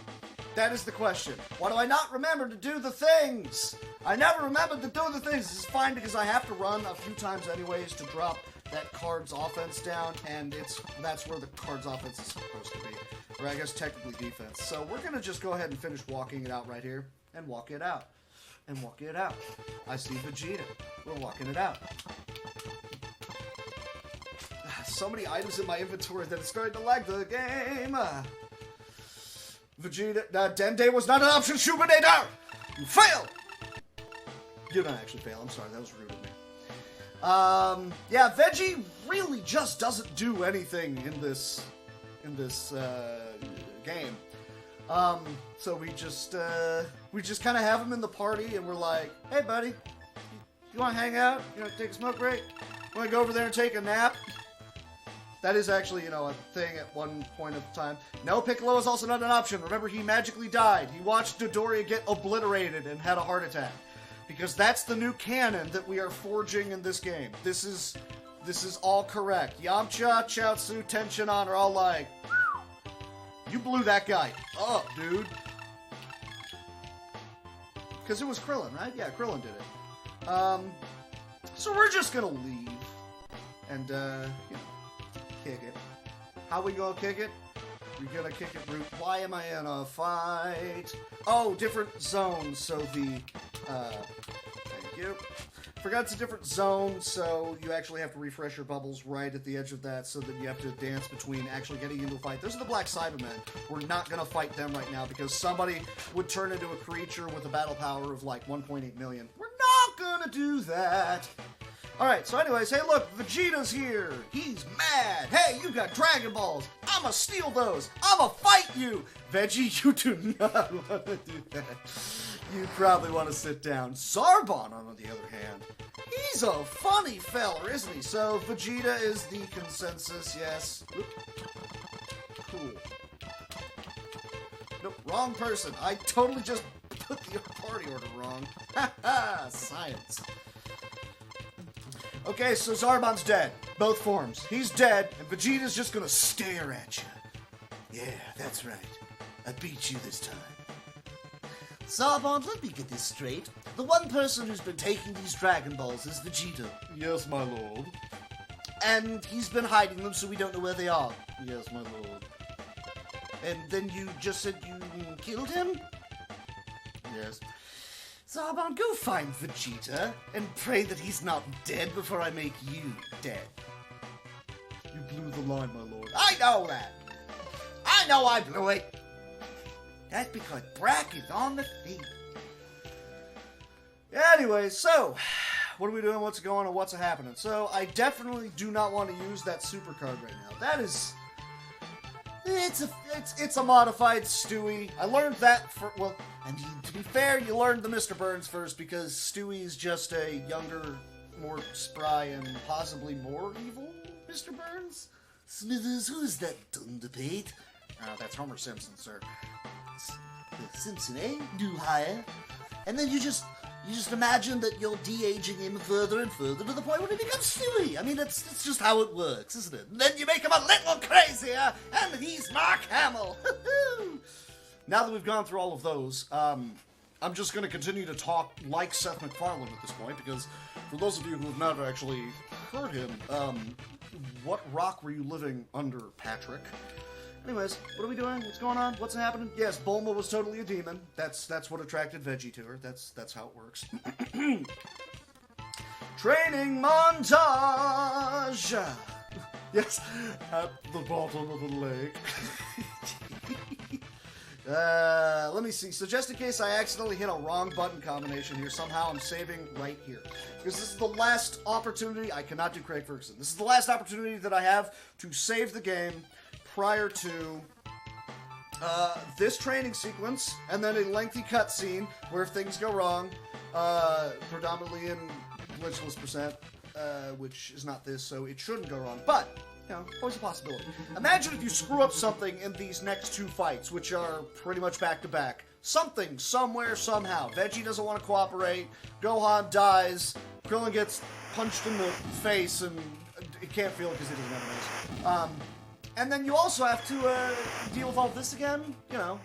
That is the question. Why do I not remember to do the things? I never remembered to do the things. This is fine because I have to run a few times anyways to drop that card's offense down, and that's where the card's offense is supposed to be. Or I guess technically defense. So we're going to just go ahead and finish walking it out right here, and walk it out. And walk it out. I see Vegeta. We're walking it out. So many items in my inventory that it's starting to lag the game. Vegeta, Dende was not an option, Shumanator! You failed! You don't actually fail, I'm sorry, that was rude of me. Yeah, Veggie really just doesn't do anything in this game. So we just kind of have him in the party, and we're like, hey, buddy, you want to hang out? You want to take a smoke break? You want to go over there and take a nap? That is actually, a thing at one point of time. No, Piccolo is also not an option. Remember, he magically died. He watched Dodoria get obliterated and had a heart attack. Because that's the new canon that we are forging in this game. This is all correct. Yamcha, Chaozu, Tenshinhan are all like, you blew that guy up, dude. Because it was Krillin, right? Yeah, Krillin did it. So we're just gonna leave. And, kick it. How we gonna kick it? We're gonna kick it, Root. Why am I in a fight? Oh, different zones, so the, thank you. Forgot it's a different zone, so you actually have to refresh your bubbles right at the edge of that, so that you have to dance between actually getting into a fight. Those are the Black Cybermen. We're not gonna fight them right now, because somebody would turn into a creature with a battle power of like 1.8 million. We're not gonna do that. Alright, so anyways, hey look, Vegeta's here. He's mad. Hey, you got Dragon Balls. I'ma steal those. I'ma fight you. Veggie, you do not want to do that. You probably want to sit down. Zarbon, on the other hand, he's a funny fella, isn't he? So, Vegeta is the consensus, yes. Oop. Cool. Nope, wrong person. I totally just put the party order wrong. Haha, science. Okay, so Zarbon's dead. Both forms. He's dead, and Vegeta's just gonna stare at you. Yeah, that's right. I beat you this time. Zarbon, let me get this straight. The one person who's been taking these Dragon Balls is Vegeta. Yes, my lord. And he's been hiding them so we don't know where they are. Yes, my lord. And then you just said you killed him? Yes. Zarbon, go find Vegeta and pray that he's not dead before I make you dead. You blew the line, my lord. I know that. I know I blew it. That's because Brack is on the thing. Anyway, so, what are we doing? What's going on? What's happening? So, I definitely do not want to use that super card right now. That is... It's a modified Stewie. I learned that for, well, and to be fair, you learned the Mr. Burns first because Stewie's just a younger, more spry, and possibly more evil Mr. Burns. Smithers, who's that dundapate? That's Homer Simpson, sir. Simpson, eh? New hire. And then you just imagine that you're de-aging him further and further to the point where he becomes Stewie. I mean, it's just how it works, isn't it? And then you make him a little crazier, and he's Mark Hamill. Now that we've gone through all of those, I'm just going to continue to talk like Seth MacFarlane at this point, because for those of you who have never actually heard him, what rock were you living under, Patrick? Anyways, what are we doing? What's going on? What's happening? Yes, Bulma was totally a demon. That's what attracted Veggie to her. That's how it works. Training montage! Yes, at the bottom of the lake. Let me see. So just in case I accidentally hit a wrong button combination here, somehow I'm saving right here. Because this is the last opportunity. I cannot do Craig Ferguson. This is the last opportunity that I have to save the game prior to this training sequence, and then a lengthy cutscene where if things go wrong, predominantly in glitchless percent, which is not this, so it shouldn't go wrong, but, always a possibility. Imagine if you screw up something in these next two fights, which are pretty much back-to-back. Something, somewhere, somehow. Veggie doesn't want to cooperate, Gohan dies, Krillin gets punched in the face, and he can't feel it because he doesn't have a nose. And then you also have to deal with all this again, the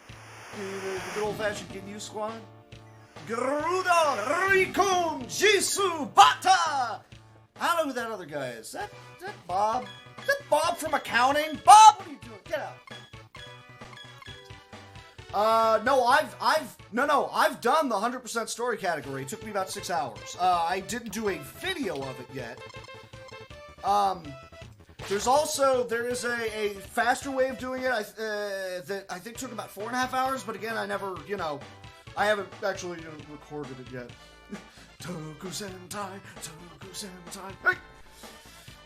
good old-fashioned Ginyu squad. Garuda, Rikun, Jisoo, Bata! I don't know who that other guy is. Is that Bob? Is that Bob from accounting? Bob, what are you doing? Get out. No, I've done the 100% story category. It took me about 6 hours. I didn't do a video of it yet. There is a faster way of doing it that I think took about 4.5 hours, but again, I haven't actually recorded it yet. Toku Sentai, Toku Sentai. Hey!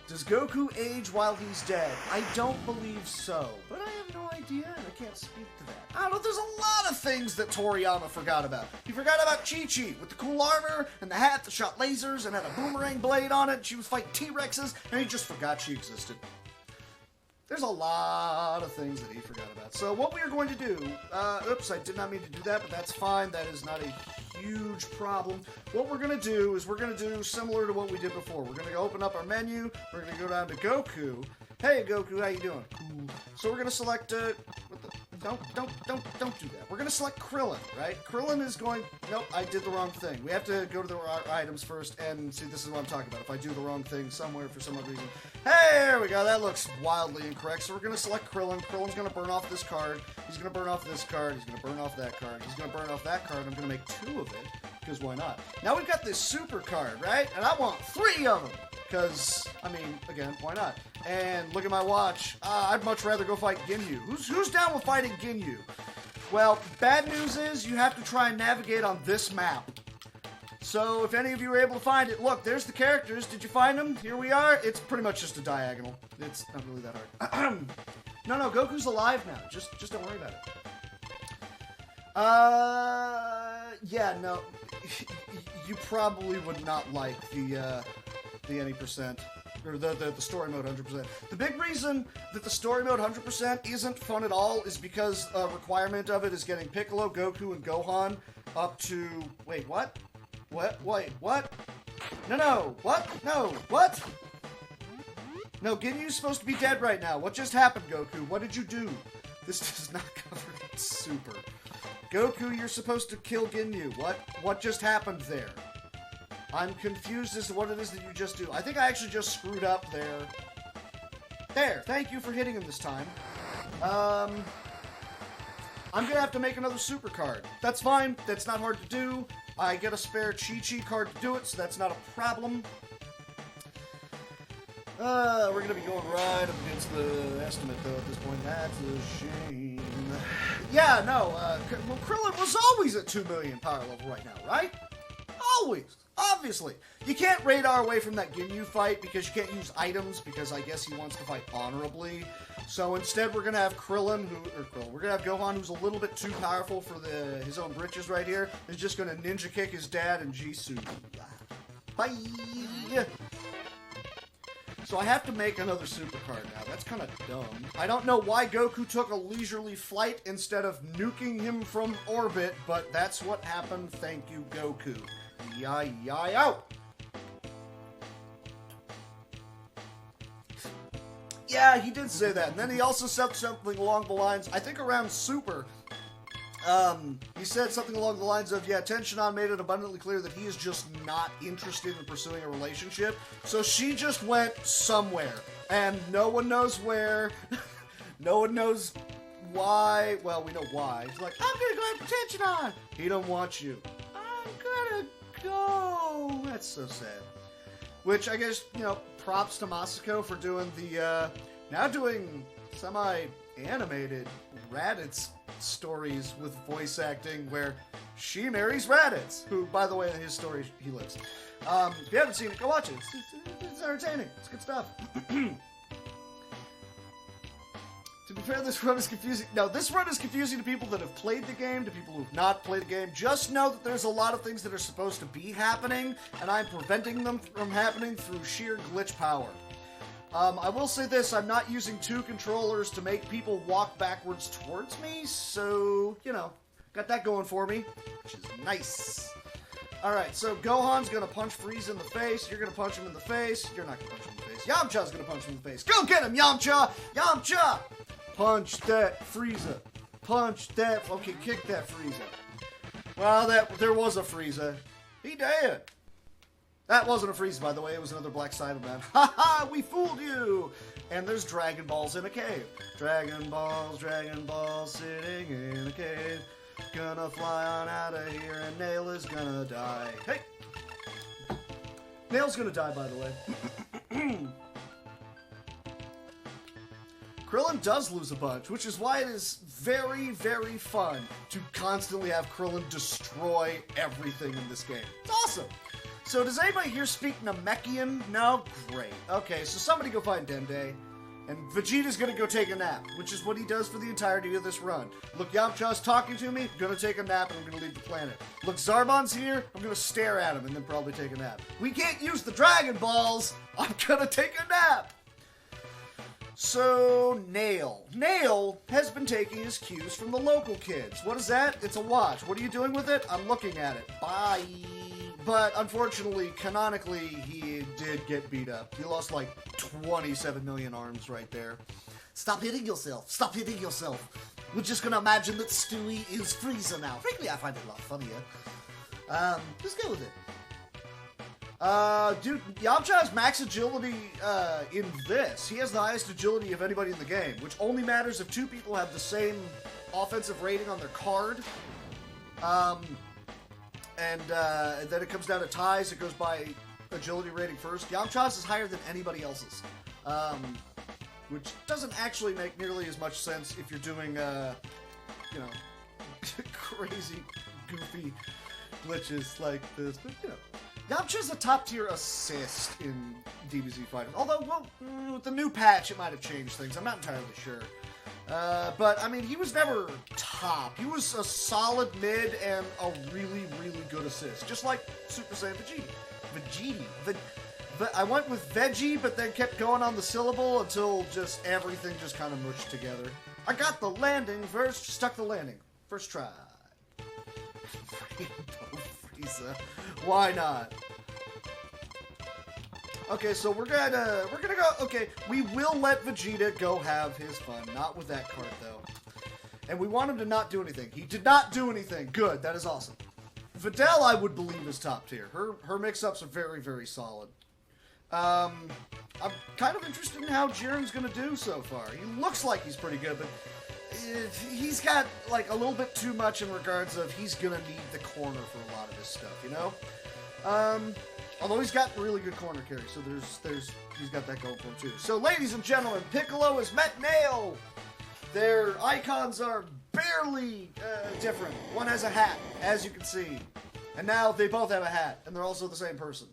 Does Goku age while he's dead? I don't believe so, but I have no idea, and I can't speak to that. I don't know, there's a lot of things that Toriyama forgot about. He forgot about Chi-Chi with the cool armor and the hat that shot lasers and had a boomerang blade on it. She was fighting T-Rexes, and he just forgot she existed. There's a lot of things that he forgot about. So what we are going to do, oops, I did not mean to do that, but that's fine. That is not a huge problem. What we're going to do is we're going to do similar to what we did before. We're going to open up our menu. We're going to go down to Goku. Hey, Goku, how you doing? Cool. So we're going to select, don't do that. We're going to select Krillin, right? Krillin is going, nope, I did the wrong thing. We have to go to our items first and see, this is what I'm talking about. If I do the wrong thing somewhere for some other reason. Hey, there we go. That looks wildly incorrect. So we're going to select Krillin. Krillin's going to burn off this card. He's going to burn off this card. He's going to burn off that card. He's going to burn off that card. I'm going to make 2 of it, because why not? Now we've got this super card, right? And I want 3 of them. Because, I mean, again, why not? And look at my watch. I'd much rather go fight Ginyu. Who's down with fighting Ginyu? Well, bad news is you have to try and navigate on this map. So if any of you were able to find it, look, there's the characters. Did you find them? Here we are. It's pretty much just a diagonal. It's not really that hard. No, Goku's alive now. Just don't worry about it. Yeah, no. You probably would not like the any percent, or the story mode 100%. The big reason that the story mode 100% isn't fun at all is because a requirement of it is getting Piccolo, Goku, and Gohan up to, wait, what? Wait, what? No, what? No, what? No, Ginyu's supposed to be dead right now. What just happened, Goku? What did you do? This does not cover it. Super. Goku, you're supposed to kill Ginyu. What just happened there? I'm confused as to what it is that you just do. I think I actually just screwed up there. There, thank you for hitting him this time. I'm gonna have to make another super card. That's fine, that's not hard to do. I get a spare Chi-Chi card to do it, so that's not a problem. We're gonna be going right up against the estimate, though, at this point. That's a shame. Yeah, no, well, Krillin was always at 2 million power level right now, right? Always. Obviously. You can't radar away from that Ginyu fight because you can't use items because I guess he wants to fight honorably. So instead we're going to have Krillin, we're going to have Gohan, who's a little bit too powerful for his own britches right here. He's just going to ninja kick his dad and Jisoo. Bye! So I have to make another super card now. That's kind of dumb. I don't know why Goku took a leisurely flight instead of nuking him from orbit, but that's what happened. Thank you, Goku. Out! Yeah, he did say that. And then he also said something along the lines, I think around Super, he said something along the lines of, yeah, Tenshinhan made it abundantly clear that he is just not interested in pursuing a relationship. So she just went somewhere. And no one knows where. No one knows why. Well, we know why. He's like, I'm gonna go after Tenshinhan. He don't want you. I'm gonna go. That's so sad. Which I guess, you know, props to Masako for doing the, now doing semi-animated Raditz stories with voice acting where she marries Raditz, who, by the way, in his story, he lives. If you haven't seen it, go watch it. It's entertaining. It's good stuff. To be fair, this run is confusing. No, this run is confusing to people that have played the game, to people who have not played the game. Just know that there's a lot of things that are supposed to be happening, and I'm preventing them from happening through sheer glitch power. I will say this, I'm not using 2 controllers to make people walk backwards towards me, so, you know, got that going for me, which is nice. Alright, so Gohan's gonna punch Frieza in the face, you're gonna punch him in the face, you're not gonna punch him in the face, Yamcha's gonna punch him in the face. Go get him, Yamcha! Yamcha! Punch that Frieza. Punch that, okay, kick that Frieza. Well, there was a Frieza. He dead. That wasn't a Frieza, by the way. It was another Black Cyberman. Ha ha! We fooled you! And there's Dragon Balls in a cave. Dragon Balls, sitting in a cave. Gonna fly on out of here and Nail is gonna die. Hey! Nail's gonna die, by the way. Krillin does lose a bunch, which is why it is very, very fun to constantly have Krillin destroy everything in this game. It's awesome. So does anybody here speak Namekian? No? Great. Okay, so somebody go find Dende. And Vegeta's gonna go take a nap, which is what he does for the entirety of this run. Look, Yamcha's talking to me, I'm gonna take a nap and I'm gonna leave the planet. Look, Zarbon's here, I'm gonna stare at him and then probably take a nap. We can't use the Dragon Balls, I'm gonna take a nap! So, Nail. Nail has been taking his cues from the local kids. What is that? It's a watch. What are you doing with it? I'm looking at it. Bye! But unfortunately, canonically, he did get beat up. He lost like 27 million arms right there. Stop hitting yourself. Stop hitting yourself. We're just gonna imagine that Stewie is Frieza now. Frankly, I find it a lot funnier. Let's go with it. Dude, Yamcha has max agility, in this. He has the highest agility of anybody in the game, which only matters if two people have the same offensive rating on their card. And then it comes down to ties. It goes by agility rating first. Yamcha's is higher than anybody else's, which doesn't actually make nearly as much sense if you're doing, you know, crazy, goofy glitches like this. But, you know, Yamcha's a top-tier assist in DBZ Fighting. Although, well, with the new patch, it might have changed things. I'm not entirely sure. But, I mean, he was never top. He was a solid mid and a really, really good assist. Just like Super Saiyan Vegeta. I went with Veggie, but then kept going on the syllable until just everything just kind of mushed together. I got the landing first, stuck the landing. First try. Rainbow Frieza. Why not? Okay, so we're gonna go. Okay, we will let Vegeta go have his fun. Not with that card though. And we want him to not do anything. He did not do anything. Good. That is awesome. Videl, I would believe, is top tier. Her mix-ups are very, very solid. I'm kind of interested in how Jiren's gonna do so far. He looks like he's pretty good, but he's got like a little bit too much in regards of he's gonna need the corner for a lot of this stuff, you know. Although he's got really good corner carry, so he's got that going for him too. So, ladies and gentlemen, Piccolo has met Nail. Their icons are barely different. One has a hat, as you can see, and now they both have a hat, and they're also the same person.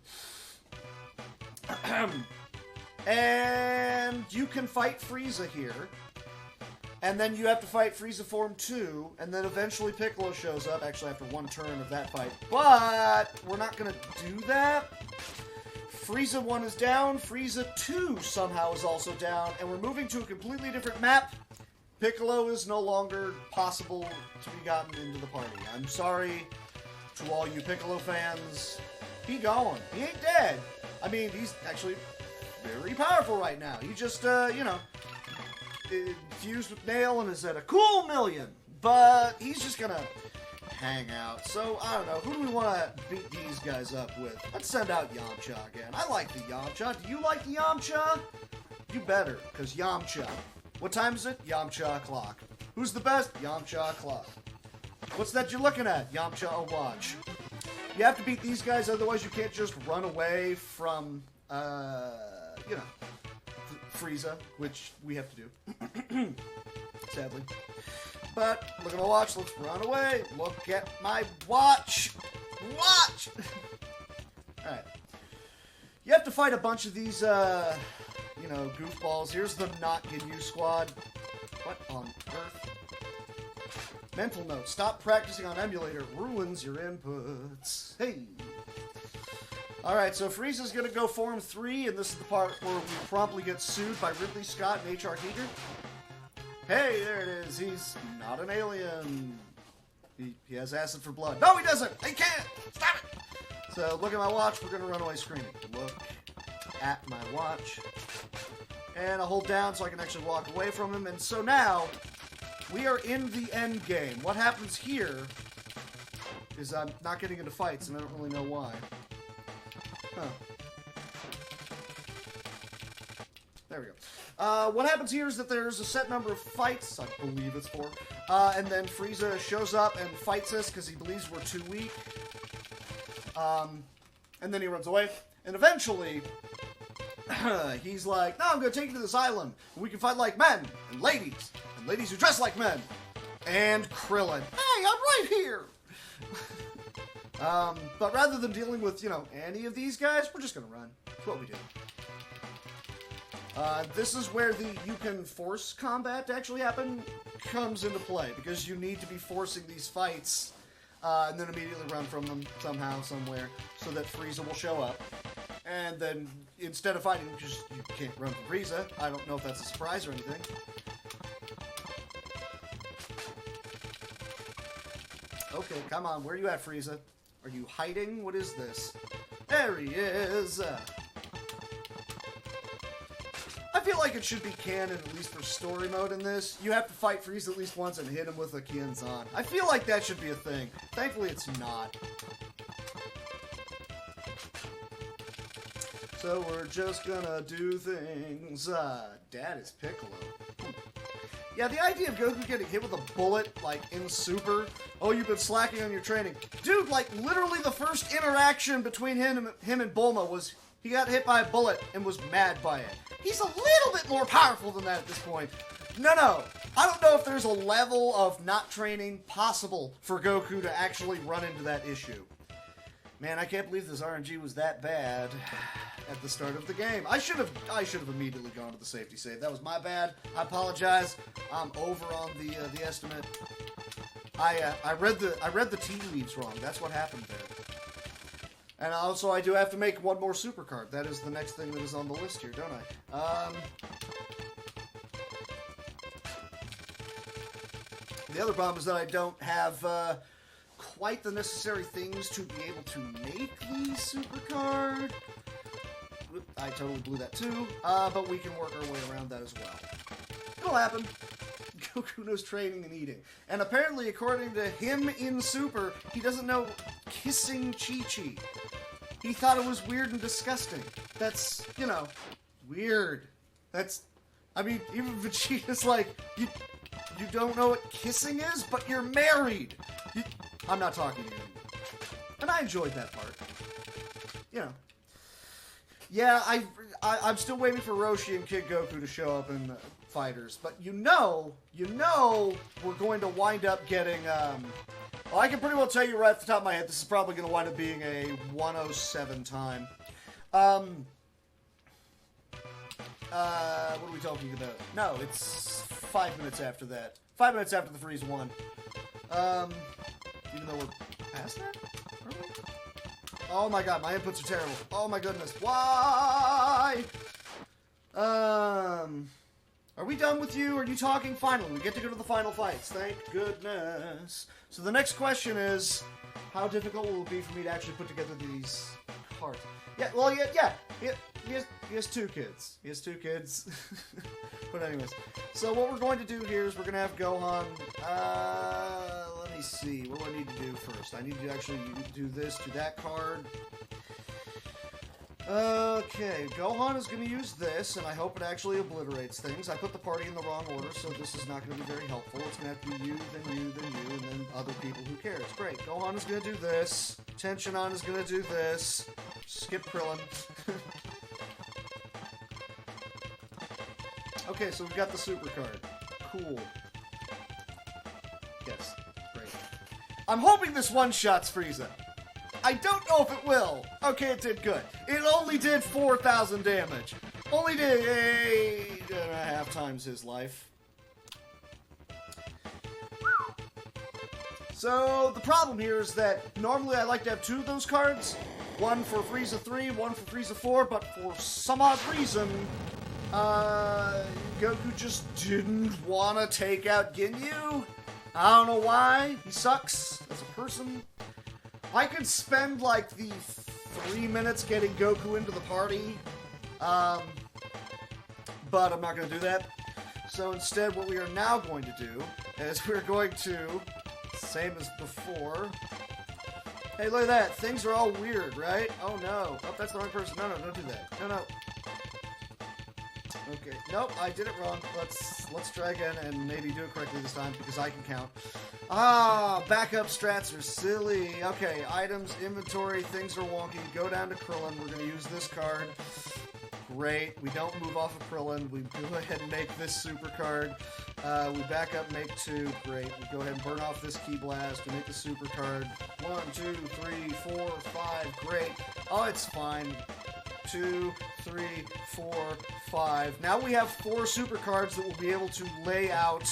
And you can fight Frieza here. And then you have to fight Frieza Form 2, and then eventually Piccolo shows up, actually after one turn of that fight. But we're not going to do that. Frieza 1 is down, Frieza 2 somehow is also down, and we're moving to a completely different map. Piccolo is no longer possible to be gotten into the party. I'm sorry to all you Piccolo fans. He going. He ain't dead. I mean, he's actually very powerful right now. He just, you know, fused with Nail and is at a cool million. But he's just gonna hang out. So, I don't know. Who do we want to beat these guys up with? Let's send out Yamcha again. I like the Yamcha. Do you like the Yamcha? You better, because Yamcha. What time is it? Yamcha clock. Who's the best? Yamcha clock. What's that you're looking at? Yamcha watch. You have to beat these guys, otherwise you can't just run away from, you know, Frieza, which we have to do. Sadly. But, look at my watch, let's run away. Look at my watch! Watch! Alright. You have to fight a bunch of these, you know, goofballs. Here's the Not Ginyu squad. What on earth? Mental note, stop practicing on emulator. It ruins your inputs. Hey! Alright, so Frieza's gonna go Form 3, and this is the part where we promptly get sued by Ridley Scott and H.R. Giger. Hey, there it is. He's not an alien. He has acid for blood. No, he doesn't! He can't! Stop it! So, look at my watch. We're gonna run away screaming. Look at my watch. And I'll hold down so I can actually walk away from him. And so now, we are in the end game. What happens here is I'm not getting into fights, and I don't really know why. Huh. There we go. What happens here is that there's a set number of fights, I believe it's 4, and then Frieza shows up and fights us because he believes we're too weak. And then he runs away. And eventually, he's like, no, I'm going to take you to this island. We can fight like men and ladies who dress like men. And Krillin. Hey, I'm right here. But rather than dealing with, any of these guys, we're just going to run. That's what we do. This is where you can force combat to actually happen comes into play, because you need to be forcing these fights and then immediately run from them somehow, somewhere, so that Frieza will show up. And then, instead of fighting, because you can't run from Frieza, I don't know if that's a surprise or anything. Okay, come on, where are you at, Frieza? Are you hiding? What is this? There he is! I feel like it should be canon, at least for story mode in this. You have to fight Frieza at least once and hit him with a Kienzan. I feel like that should be a thing. Thankfully, it's not. So we're just gonna do things. Dad is Piccolo. Yeah, the idea of Goku getting hit with a bullet, like, in Super. Oh, you've been slacking on your training. Dude, like, literally the first interaction between him and Bulma was he got hit by a bullet and was mad by it. He's a little bit more powerful than that at this point. No. I don't know if there's a level of not training possible for Goku to actually run into that issue. Man, I can't believe this RNG was that bad at the start of the game. I should have immediately gone to the safety save. That was my bad. I apologize. I'm over on the estimate. I read the tea leaves wrong. That's what happened there. And also, I do have to make one more super card. That is the next thing that is on the list here, don't I? The other problem is that I don't have quite the necessary things to be able to make the super card. I totally blew that too, but we can work our way around that as well. It'll happen. Goku knows training and eating. And apparently, according to him in Super, he doesn't know kissing Chi-Chi. He thought it was weird and disgusting. That's, weird. Even Vegeta's like, you don't know what kissing is, but you're married. I'm not talking to you anymore. And I enjoyed that part. Yeah, I'm still waiting for Roshi and Kid Goku to show up in Fighters, but we're going to wind up getting, I can pretty well tell you right off the top of my head, this is probably going to wind up being a 107 time. What are we talking about? No, it's 5 minutes after that. 5 minutes after the Freeze 1. Even though we're past that? Are we? Oh my god, my inputs are terrible. Oh my goodness. Why? Are we done with you? Are you talking? Finally, we get to go to the final fights. Thank goodness. So the next question is, how difficult will it be for me to actually put together these cards? Yeah, well, yeah. He has two kids. He has two kids. But anyways, so what we're going to do here is we're going to have Gohan. Let me see. What do I need to do first? I need to actually do this to that card. Okay, Gohan is going to use this, and I hope it actually obliterates things. I put the party in the wrong order, so this is not going to be very helpful. It's going to have to be you, then you, then you, and then other people. Who cares? Great. Gohan is going to do this. Tenshinhan is going to do this. Skip Krillin. Okay, so we've got the super card. Cool. Yes. Great. I'm hoping this one-shots Frieza. I don't know if it will. Okay, it did good. It only did 4,000 damage. Only did 8.5 times his life. So, the problem here is that normally I like to have two of those cards. One for Frieza 3, one for Frieza 4, but for some odd reason, Goku just didn't want to take out Ginyu. I don't know why. He sucks as a person. I could spend like the 3 minutes getting Goku into the party, but I'm not going to do that. So instead, what we are now going to do is we're going to, same as before. Hey, look at that. Things are all weird, right? Oh no. Oh, that's the wrong person. No, don't do that. No. Okay. Nope, I did it wrong. Let's try again and maybe do it correctly this time because I can count. Backup strats are silly. Okay, items, inventory, things are wonky. Go down to Krillin. We're going to use this card. Great. We don't move off of Krillin. We go ahead and make this super card. We back up, make 2. Great. We go ahead and burn off this Key Blast. We make the super card. 1, 2, 3, 4, 5. Great. Oh, it's fine. 2, 3, 4, 5. Now we have 4 super cards that will be able to lay out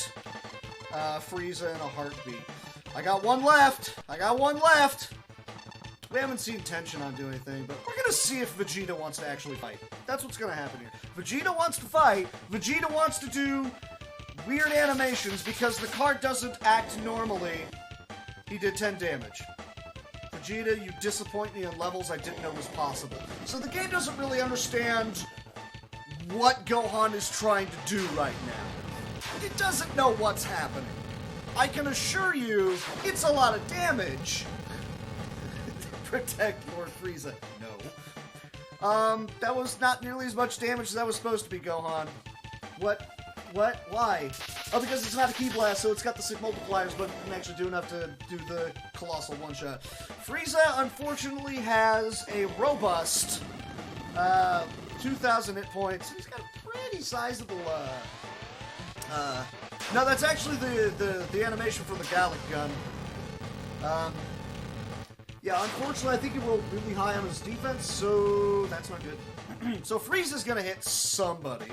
Frieza in a heartbeat. I got one left. We haven't seen Tension do anything, but we're gonna see if Vegeta wants to actually fight. That's what's gonna happen here. Vegeta wants to fight. Vegeta wants to do weird animations because the card doesn't act normally. He did 10 damage. Vegeta, you disappoint me in levels I didn't know was possible. So the game doesn't really understand what Gohan is trying to do right now. It doesn't know what's happening. I can assure you, it's a lot of damage. Protect Lord Frieza. No. That was not nearly as much damage as that was supposed to be, Gohan. What? Why? Oh, because it's not a Key Blast, so it's got the sick multipliers, but it can actually do enough to do the colossal one-shot. Frieza, unfortunately, has a robust 2,000 hit points. He's got a pretty sizable, no, that's actually the animation for the Gallic gun. Yeah, unfortunately, I think he rolled really high on his defense, so that's not good. So Frieza's gonna hit somebody.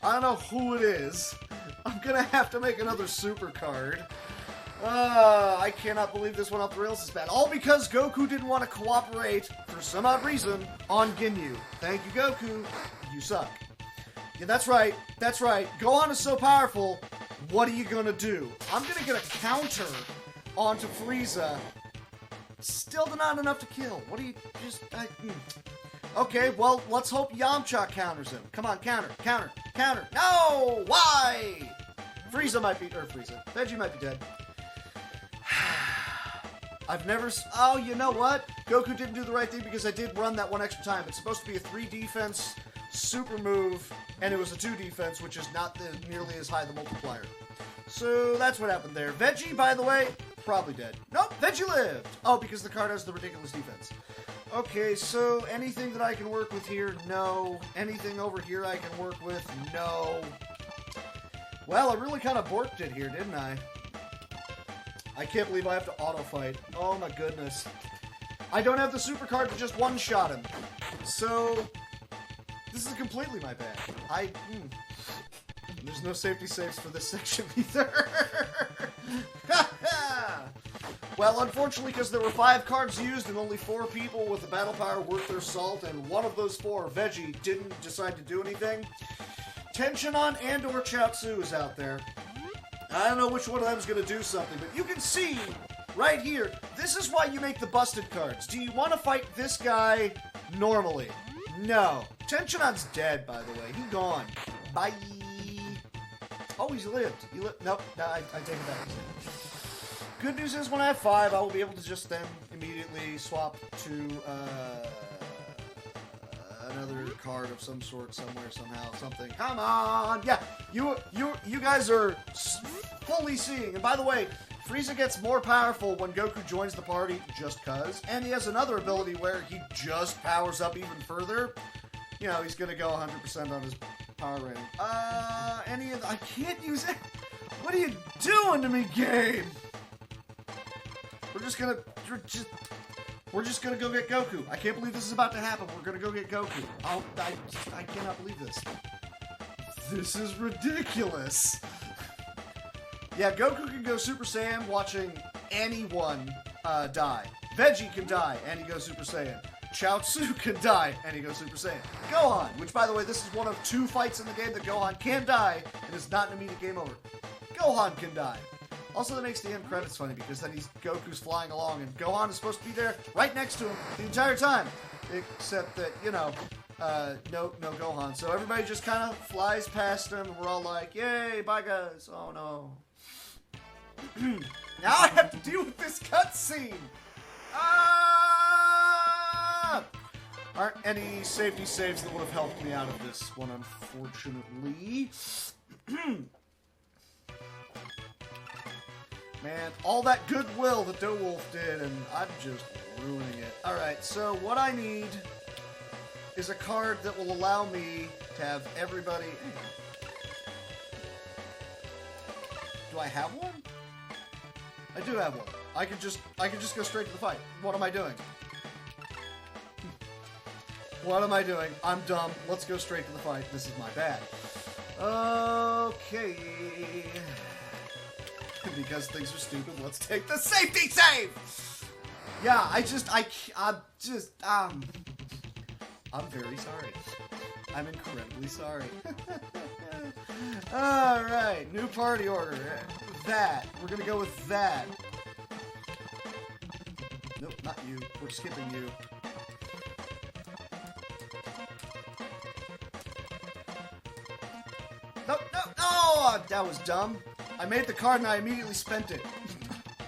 I don't know who it is. I'm gonna have to make another super card. I cannot believe this went off the rails this bad. All because Goku didn't want to cooperate, for some odd reason, on Ginyu. Thank you, Goku. You suck. Yeah, that's right. Gohan is so powerful. What are you gonna do? I'm gonna get a counter onto Frieza. Still not enough to kill. What do you just... Okay, well, let's hope Yamcha counters him. Come on, counter. No! Why? Veggie might be dead. I've never... Oh, you know what? Goku didn't do the right thing because I did run that one extra time. It's supposed to be a 3 defense super move, and it was a 2 defense, which is not nearly as high the multiplier. So that's what happened there. Veggie, by the way, probably dead. Nope, Veggie lived! Oh, because the card has the ridiculous defense. Okay, so anything that I can work with here? No. Anything over here I can work with? No. Well, I really kind of borked it here, didn't I? I can't believe I have to auto-fight. Oh my goodness. I don't have the super card to just one-shot him. So, this is completely my bad. There's no safety saves for this section either. Well, unfortunately, because there were 5 cards used and only 4 people with the battle power worth their salt, and one of those 4, Veggie, didn't decide to do anything, Tensionon and or Chaozu is out there. I don't know which one of them is going to do something, but you can see right here, this is why you make the busted cards. Do you want to fight this guy normally? No. Tensionon's dead, by the way. He's gone. Bye. Oh, he's lived. Nope. No, I take it back. Good news is when I have 5, I will be able to just then immediately swap to another card of some sort, somewhere, somehow, something. Come on! Yeah, you guys are fully seeing. And by the way, Frieza gets more powerful when Goku joins the party, just cuz. And he has another ability where he just powers up even further. You know, he's gonna go 100% on his power rating. I can't use it. What are you doing to me, game? We're just gonna go get Goku. I can't believe this is about to happen. We're gonna go get Goku. I cannot believe this. This is ridiculous. Yeah, Goku can go Super Saiyan watching anyone die. Veggie can die and he goes Super Saiyan. Chaozu can die and he goes Super Saiyan. Gohan, which by the way, this is one of 2 fights in the game that Gohan can die and it's not an immediate game over. Gohan can die. Also, that makes the end credits funny because then Goku's flying along and Gohan is supposed to be there right next to him the entire time. Except that, you know, no Gohan. So everybody just kind of flies past him and we're all like, yay, bye guys. Oh no. Now I have to deal with this cutscene. Aren't any safety saves that would have helped me out of this one, unfortunately. Man, all that goodwill that DoWolf did, and I'm just ruining it. Alright, so what I need is a card that will allow me to have everybody... Do I have one? I do have one. I could just go straight to the fight. What am I doing? What am I doing? I'm dumb. Let's go straight to the fight. This is my bad. Okay. Because things are stupid, let's take the safety save! Yeah, I'm very sorry. I'm incredibly sorry. Alright, new party order. That. We're gonna go with that. Nope, not you. We're skipping you. Nope, no, no! That was dumb. I made the card and I immediately spent it.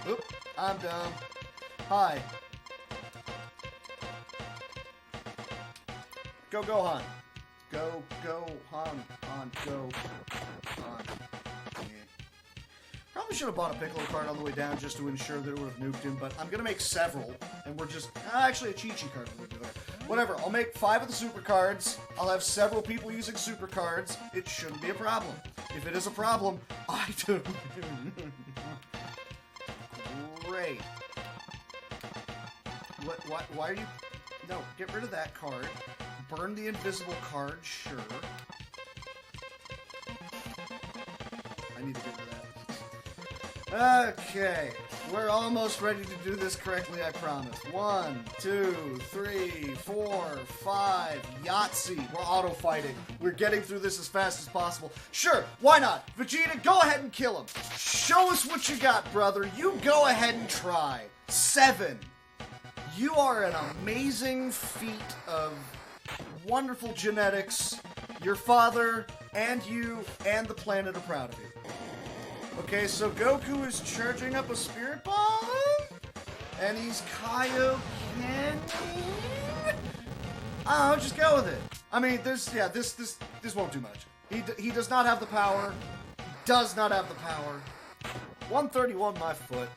Oop, I'm dumb. Hi. Go, Gohan. Go, Han. Han, go. Han. Yeah. Probably should have bought a Piccolo card on the way down just to ensure that it would have nuked him, but I'm gonna make several, and we're just... actually, a Chi-Chi card would be there. Whatever, I'll make 5 of the super cards. I'll have several people using super cards. It shouldn't be a problem. If it is a problem, I do. Great. What, why are you... No, get rid of that card. Burn the invisible card, sure. I need to get rid of that. Okay. We're almost ready to do this correctly, I promise. 1, 2, 3, 4, 5. Yahtzee. We're auto-fighting. We're getting through this as fast as possible. Sure, why not? Vegeta, go ahead and kill him. Show us what you got, brother. You go ahead and try. 7. You are an amazing feat of wonderful genetics. Your father and you and the planet are proud of you. Okay, so Goku is charging up a Spirit Bomb, and he's Kaioken. Oh, just go with it. I mean, this won't do much. He does not have the power. He does not have the power. 131 my foot.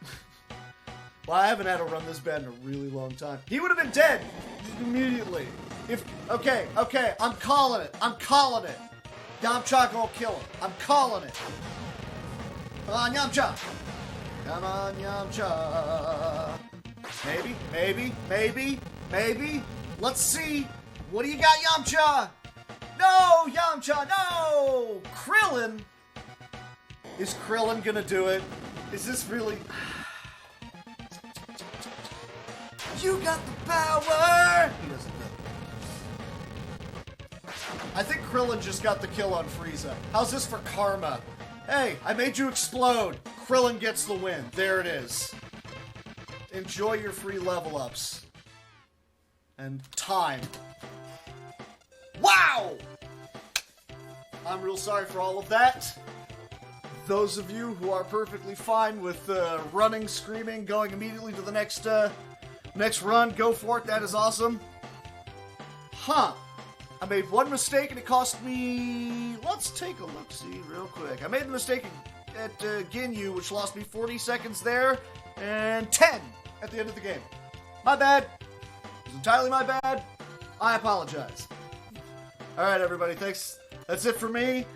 Well, I haven't had to run this bad in a really long time. He would have been dead immediately. Okay, I'm calling it. Yamcha gonna kill him. I'm calling it. Come on, Yamcha! Come on, Yamcha! Maybe. Let's see. What do you got, Yamcha? No, Yamcha, no! Krillin? Is Krillin gonna do it? Is this really... You got the power! He doesn't know. I think Krillin just got the kill on Frieza. How's this for karma? Hey, I made you explode. Krillin gets the win. There it is. Enjoy your free level ups. And time. Wow! I'm real sorry for all of that. Those of you who are perfectly fine with running, screaming, going immediately to the next run, go for it. That is awesome. Huh. I made one mistake and it cost me... Let's take a look-see real quick. I made the mistake at Ginyu, which lost me 40 seconds there, and 10 at the end of the game. My bad. It was entirely my bad. I apologize. Alright, everybody. Thanks. That's it for me.